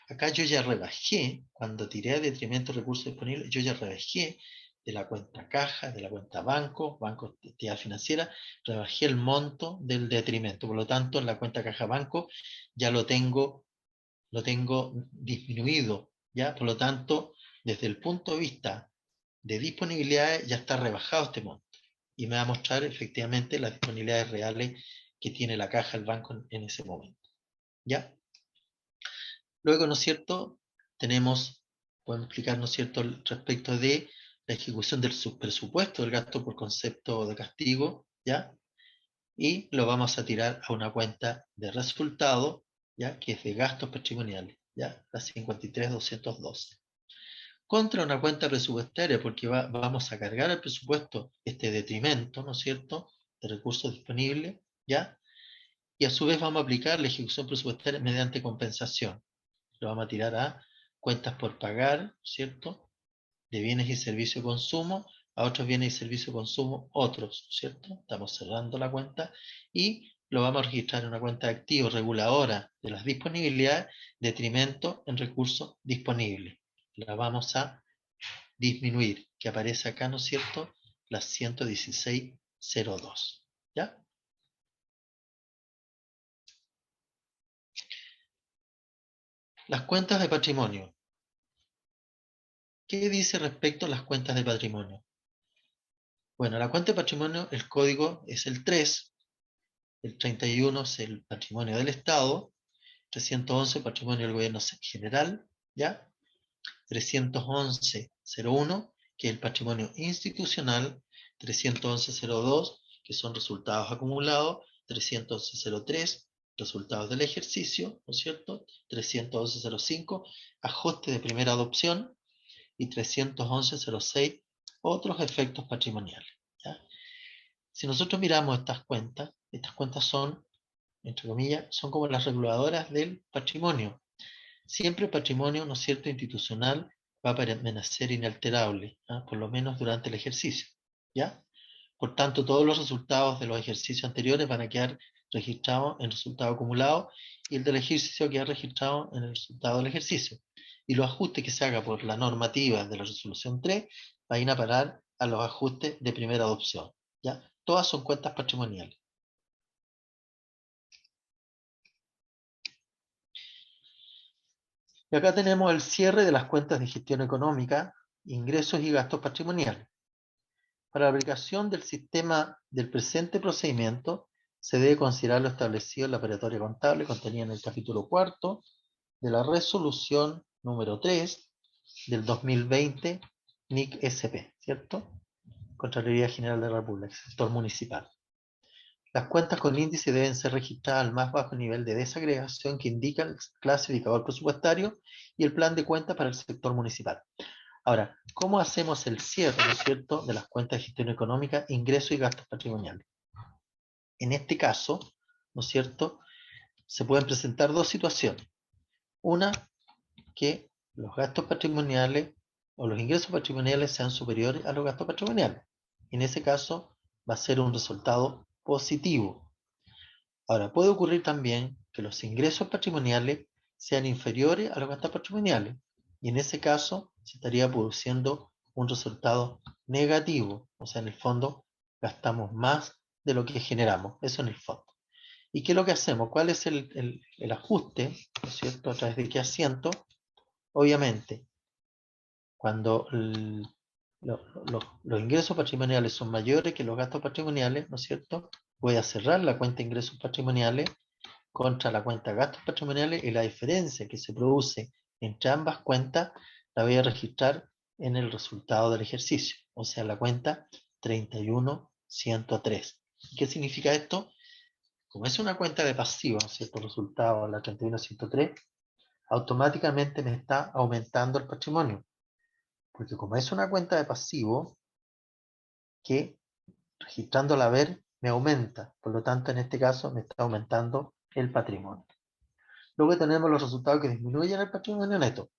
Acá yo ya rebajé, cuando tiré a detrimento de recursos disponibles, yo ya rebajé de la cuenta caja, de la cuenta banco de entidad financiera, rebajé el monto del detrimento. Por lo tanto, en la cuenta caja banco ya lo tengo disminuido, ¿ya? Por lo tanto, desde el punto de vista de disponibilidad ya está rebajado este monto. Y me va a mostrar efectivamente las disponibilidades reales que tiene la caja, el banco en ese momento. ¿Ya? Luego, ¿no es cierto?, podemos explicar, ¿no es cierto?, respecto de la ejecución del subpresupuesto del gasto por concepto de castigo, ¿ya? Y lo vamos a tirar a una cuenta de resultado, ¿ya?, que es de gastos patrimoniales, ¿ya?, la 53212. Contra una cuenta presupuestaria, porque vamos a cargar al presupuesto este detrimento, ¿no es cierto?, de recursos disponibles, ¿ya? Y a su vez vamos a aplicar la ejecución presupuestaria mediante compensación. Lo vamos a tirar a cuentas por pagar, ¿cierto?, de bienes y servicios de consumo, a otros bienes y servicios de consumo, otros, ¿cierto? Estamos cerrando la cuenta y lo vamos a registrar en una cuenta de activos reguladora de las disponibilidades, detrimento en recursos disponibles. La vamos a disminuir, que aparece acá, ¿no es cierto?, las 116.02. ¿Ya? Las cuentas de patrimonio. ¿Qué dice respecto a las cuentas de patrimonio? Bueno, la cuenta de patrimonio, el código es el 3, el 31 es el patrimonio del Estado, 311 patrimonio del gobierno general, ¿ya? 311.01, que es el patrimonio institucional, 311.02, que son resultados acumulados, 311.03, resultados del ejercicio, ¿no es cierto? 311.05, ajuste de primera adopción, y 311.06, otros efectos patrimoniales, ¿ya? Si nosotros miramos estas cuentas son, entre comillas, son como las reguladoras del patrimonio. Siempre el patrimonio, ¿no es cierto?, institucional va a permanecer inalterable, ¿ah? Por lo menos durante el ejercicio, ¿ya? Por tanto, todos los resultados de los ejercicios anteriores van a quedar registrados en resultado acumulado y el del ejercicio queda registrado en el resultado del ejercicio. Y los ajustes que se haga por la normativa de la resolución 3 van a parar a los ajustes de primera adopción, ¿ya? Todas son cuentas patrimoniales. Y acá tenemos el cierre de las cuentas de gestión económica, ingresos y gastos patrimoniales. Para la aplicación del sistema del presente procedimiento, se debe considerar lo establecido en la operatoria contable contenida en el capítulo 4 de la resolución número 3 del 2020 NIC SP, ¿cierto? Contraloría General de la República, sector municipal. Las cuentas con índice deben ser registradas al más bajo nivel de desagregación que indica el clasificador presupuestario y el plan de cuentas para el sector municipal. Ahora, ¿cómo hacemos el cierre, ¿no es cierto?, de las cuentas de gestión económica, ingresos y gastos patrimoniales? En este caso, ¿no es cierto?, se pueden presentar dos situaciones. Una, que los gastos patrimoniales o los ingresos patrimoniales sean superiores a los gastos patrimoniales. En ese caso, va a ser un resultado positivo. Ahora, puede ocurrir también que los ingresos patrimoniales sean inferiores a los gastos patrimoniales. Y en ese caso, se estaría produciendo un resultado negativo. O sea, en el fondo, gastamos más de lo que generamos. Eso en el fondo. ¿Y qué es lo que hacemos? ¿Cuál es el ajuste? ¿No es cierto? ¿A través de qué asiento? Obviamente, cuando los ingresos patrimoniales son mayores que los gastos patrimoniales, ¿no es cierto?, voy a cerrar la cuenta de ingresos patrimoniales contra la cuenta de gastos patrimoniales y la diferencia que se produce entre ambas cuentas la voy a registrar en el resultado del ejercicio, o sea, la cuenta 31.103. ¿Qué significa esto? Como es una cuenta de pasivo, ¿no es cierto?, resultado, la 31.103, automáticamente me está aumentando el patrimonio. Porque como es una cuenta de pasivo, que registrando el haber me aumenta. Por lo tanto, en este caso me está aumentando el patrimonio. Luego tenemos los resultados que disminuyen el patrimonio neto.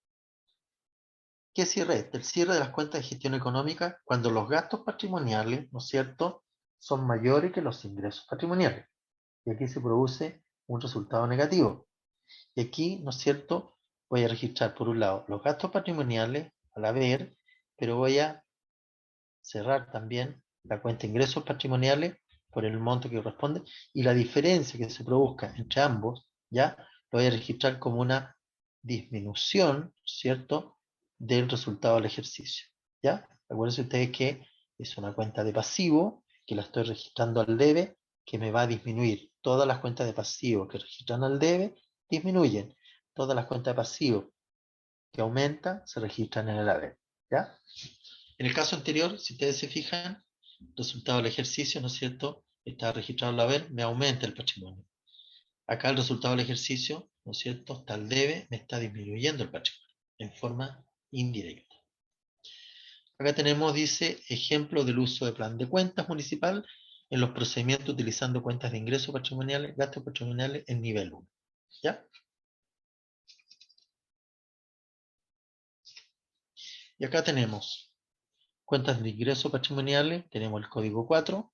¿Qué cierre es este? El cierre de las cuentas de gestión económica cuando los gastos patrimoniales, ¿no es cierto?, son mayores que los ingresos patrimoniales. Y aquí se produce un resultado negativo. Y aquí, ¿no es cierto?, voy a registrar por un lado los gastos patrimoniales al haber, pero voy a cerrar también la cuenta de ingresos patrimoniales por el monto que corresponde, y la diferencia que se produzca entre ambos, ya, lo voy a registrar como una disminución, ¿cierto?, del resultado del ejercicio, ¿ya? Acuérdense ustedes que es una cuenta de pasivo, que la estoy registrando al debe, que me va a disminuir. Todas las cuentas de pasivo que registran al debe, disminuyen. Todas las cuentas de pasivo que aumentan, se registran en el haber, ¿ya? En el caso anterior, si ustedes se fijan, resultado del ejercicio, ¿no es cierto?, está registrado el haber, me aumenta el patrimonio. Acá el resultado del ejercicio, ¿no es cierto?, está el debe, me está disminuyendo el patrimonio, en forma indirecta. Acá tenemos, dice, ejemplo del uso de plan de cuentas municipal en los procedimientos utilizando cuentas de ingresos patrimoniales, gastos patrimoniales en nivel 1. ¿Ya? Y acá tenemos cuentas de ingresos patrimoniales, tenemos el código 4,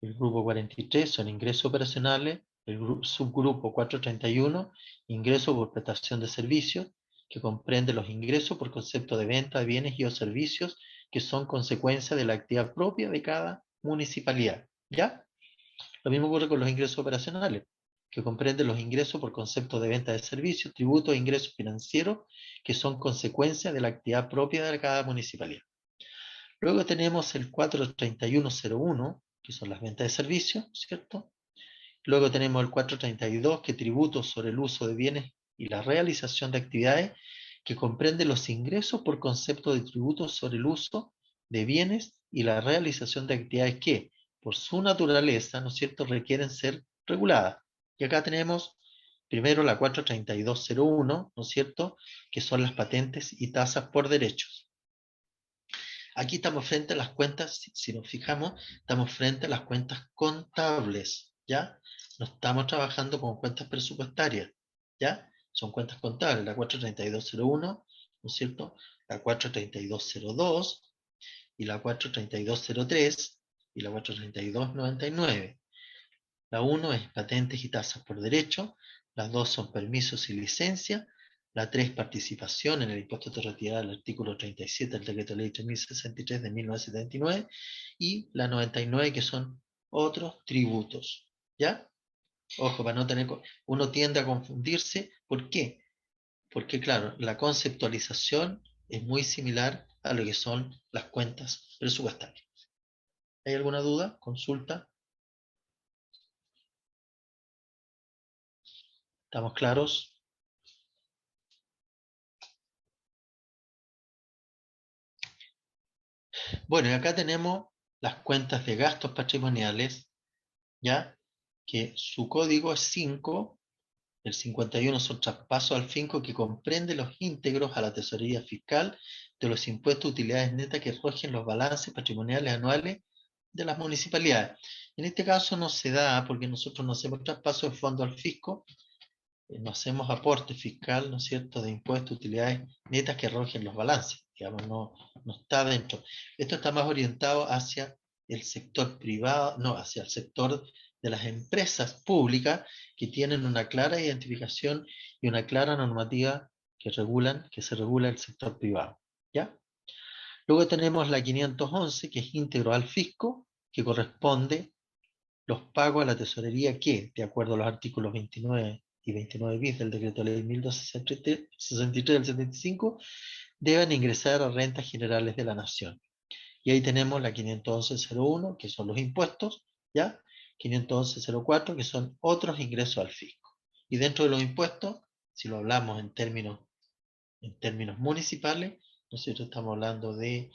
el grupo 43 son ingresos operacionales, el subgrupo 431, ingresos por prestación de servicios, que comprende los ingresos por concepto de venta de bienes y o servicios que son consecuencia de la actividad propia de cada municipalidad. ¿Ya? Lo mismo ocurre con los ingresos operacionales, que comprenden los ingresos por concepto de venta de servicios, tributos e ingresos financieros que son consecuencia de la actividad propia de cada municipalidad. Luego tenemos el 43101, que son las ventas de servicios, ¿cierto? Luego tenemos el 432, que tributos sobre el uso de bienes y la realización de actividades, que comprende los ingresos por concepto de tributos sobre el uso de bienes y la realización de actividades que, por su naturaleza, ¿no es cierto?, requieren ser reguladas. Y acá tenemos primero la 43201, ¿no es cierto?, que son las patentes y tasas por derechos. Aquí estamos frente a las cuentas, si nos fijamos, estamos frente a las cuentas contables, ¿ya? No estamos trabajando con cuentas presupuestarias, ¿ya? Son cuentas contables, la 43201, ¿no es cierto?, la 43202, y la 43203, y la 43299. La 1 es patentes y tasas por derecho, las 2 son permisos y licencia, la 3 participación en el impuesto territorial del artículo 37 del decreto ley 3063 de 1979, y la 99 que son otros tributos, ¿ya? Ojo, para no tener, uno tiende a confundirse, ¿por qué? Porque claro, la conceptualización es muy similar a lo que son las cuentas presupuestarias. ¿Hay alguna duda? Consulta. ¿Estamos claros? Bueno, y acá tenemos las cuentas de gastos patrimoniales, ¿ya? Que su código es 5, el 51 son traspasos al finco que comprende los íntegros a la tesorería fiscal de los impuestos de utilidades netas que recogen los balances patrimoniales anuales de las municipalidades. En este caso no se da porque nosotros no hacemos traspaso de fondo al fisco, no hacemos aporte fiscal, ¿no es cierto?, de impuestos, utilidades netas que arrojen los balances, digamos, no está dentro. Esto está más orientado hacia el sector privado, no, hacia el sector de las empresas públicas que tienen una clara identificación y una clara normativa que se regula el sector privado, ¿ya? Luego tenemos la 511, que es íntegro al fisco, que corresponde los pagos a la tesorería que, de acuerdo a los artículos 29 y 29 bis del decreto ley 1263 del 75, deben ingresar a rentas generales de la nación. Y ahí tenemos la 511.01, que son los impuestos, ¿ya? 511.04, que son otros ingresos al fisco. Y dentro de los impuestos, si lo hablamos en términos municipales, ¿no es cierto?, estamos hablando de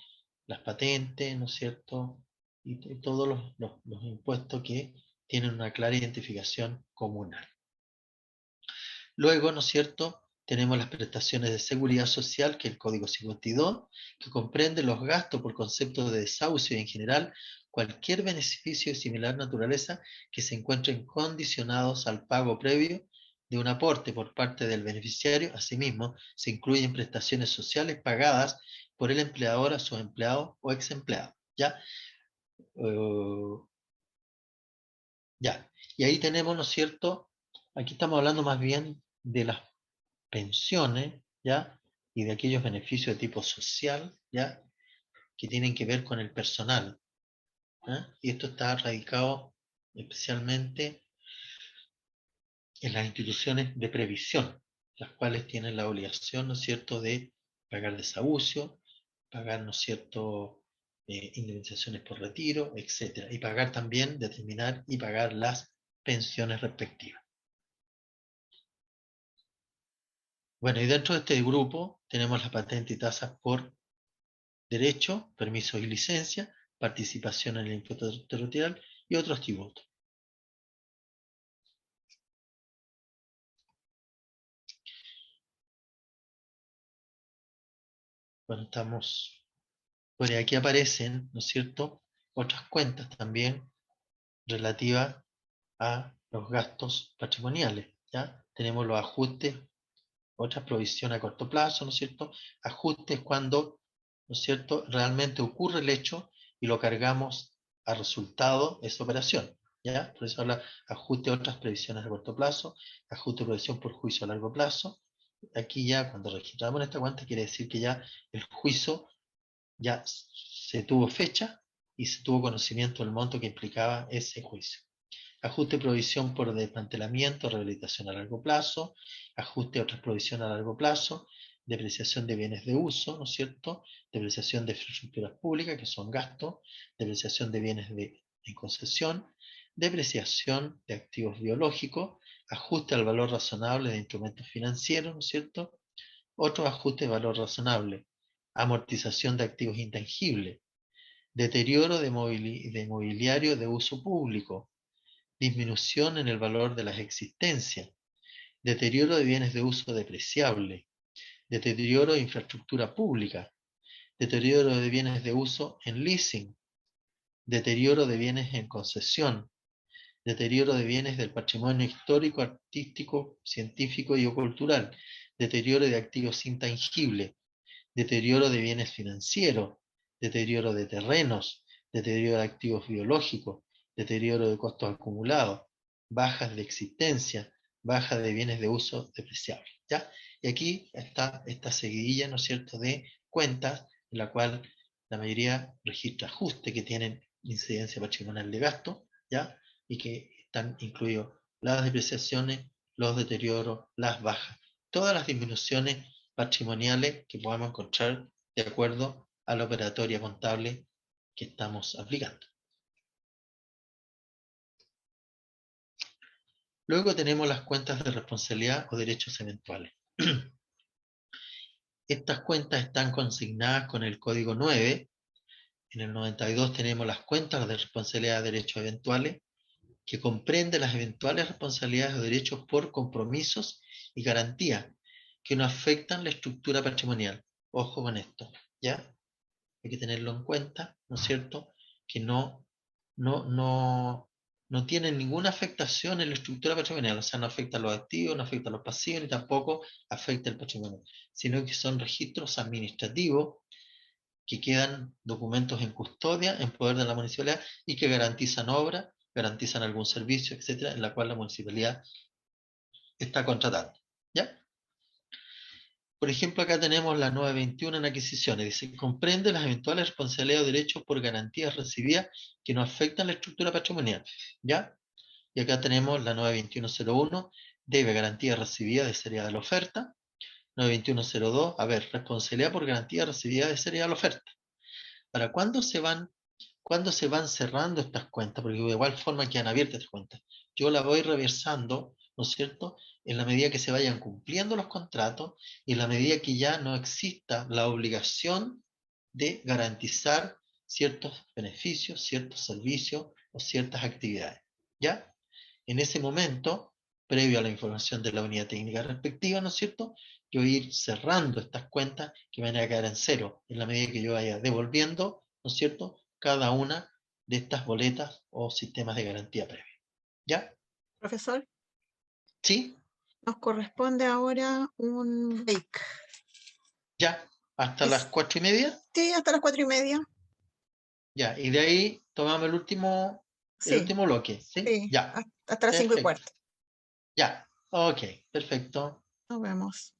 las patentes, ¿no es cierto?, y todos los impuestos que tienen una clara identificación comunal. Luego, ¿no es cierto?, tenemos las prestaciones de seguridad social, que es el Código 52, que comprende los gastos por concepto de desahucio y en general cualquier beneficio de similar naturaleza que se encuentren condicionados al pago previo de un aporte por parte del beneficiario. Asimismo, se incluyen prestaciones sociales pagadas por el empleador a sus empleados o ex empleados, ¿ya? Ya, y ahí tenemos, ¿no es cierto? Aquí estamos hablando más bien de las pensiones, ¿ya? Y de aquellos beneficios de tipo social, ¿ya? Que tienen que ver con el personal, ¿eh? Y esto está radicado especialmente en las instituciones de previsión, las cuales tienen la obligación, ¿no es cierto?, de pagar desahucio, pagar, ¿no es cierto?, indemnizaciones por retiro, etc. Y pagar también, determinar y pagar las pensiones respectivas. Bueno, y dentro de este grupo tenemos las patentes y tasas por derecho, permisos y licencia, participación en el impuesto territorial y otros tributos. Bueno, bueno, y aquí aparecen, ¿no es cierto?, otras cuentas también relativas a los gastos patrimoniales, ¿ya? Tenemos los ajustes, otras provisiones a corto plazo, ¿no es cierto? Ajustes cuando, ¿no es cierto?, realmente ocurre el hecho y lo cargamos a resultado de esa operación, ¿ya? Por eso habla ajuste a otras previsiones a corto plazo, ajuste de provisión por juicio a largo plazo. Aquí ya, cuando registramos en esta cuenta, quiere decir que ya el juicio ya se tuvo fecha y se tuvo conocimiento del monto que implicaba ese juicio. Ajuste de provisión por desmantelamiento, rehabilitación a largo plazo, ajuste de otras provisiones a largo plazo, depreciación de bienes de uso, ¿no es cierto?, depreciación de infraestructuras públicas, que son gastos, depreciación de bienes en concesión, depreciación de activos biológicos, ajuste al valor razonable de instrumentos financieros, ¿no es cierto?, otro ajuste de valor razonable, amortización de activos intangibles, deterioro de mobiliario de uso público, disminución en el valor de las existencias, deterioro de bienes de uso depreciable, deterioro de infraestructura pública, deterioro de bienes de uso en leasing, deterioro de bienes en concesión, deterioro de bienes del patrimonio histórico, artístico, científico y o cultural, deterioro de activos intangibles, deterioro de bienes financieros, deterioro de terrenos, deterioro de activos biológicos, deterioro de costos acumulados, bajas de existencia, baja de bienes de uso depreciable, ¿ya? Y aquí está esta seguidilla, ¿no es cierto?, de cuentas, en la cual la mayoría registra ajustes que tienen incidencia patrimonial de gasto, ¿ya? Y que están incluidos las depreciaciones, los deterioros, las bajas, todas las disminuciones patrimoniales que podamos encontrar de acuerdo a la operatoria contable que estamos aplicando. Luego tenemos las cuentas de responsabilidad o derechos eventuales. Estas cuentas están consignadas con el código 9. En el 92 tenemos las cuentas de responsabilidad de derechos eventuales, que comprende las eventuales responsabilidades o derechos por compromisos y garantías que no afectan la estructura patrimonial. Ojo con esto, ¿ya? Hay que tenerlo en cuenta, ¿no es cierto? Que no tienen ninguna afectación en la estructura patrimonial, o sea, no afecta a los activos, no afecta a los pasivos, ni tampoco afecta el patrimonio, sino que son registros administrativos que quedan documentos en custodia, en poder de la municipalidad, y que garantizan obra, garantizan algún servicio, etcétera, en la cual la municipalidad está contratando, ¿ya? Por ejemplo, acá tenemos la 921 en adquisiciones. Dice, comprende las eventuales responsabilidades o derechos por garantías recibidas que no afectan la estructura patrimonial, ¿ya? Y acá tenemos la 92101, debe garantía recibida de seriedad de la oferta. 92102, a ver, responsabilidad por garantía recibida de seriedad de la oferta. ¿Para cuándo se van cerrando estas cuentas? Porque de igual forma quedan abiertas estas cuentas. Yo las voy reversando, ¿no es cierto?, en la medida que se vayan cumpliendo los contratos y en la medida que ya no exista la obligación de garantizar ciertos beneficios, ciertos servicios o ciertas actividades, ¿ya? En ese momento, previo a la información de la unidad técnica respectiva, ¿no es cierto?, yo voy a ir cerrando estas cuentas que van a quedar en cero en la medida que yo vaya devolviendo, ¿no es cierto?, cada una de estas boletas o sistemas de garantía previa. ¿Ya? Profesor, ¿Sí? nos corresponde ahora un break. ¿Ya? ¿Hasta las 4:30? Sí, hasta las 4:30. Ya, y de ahí tomamos el último bloque, ¿sí? Sí, Ya. hasta las 5:15. Ya, ok, perfecto. Nos vemos.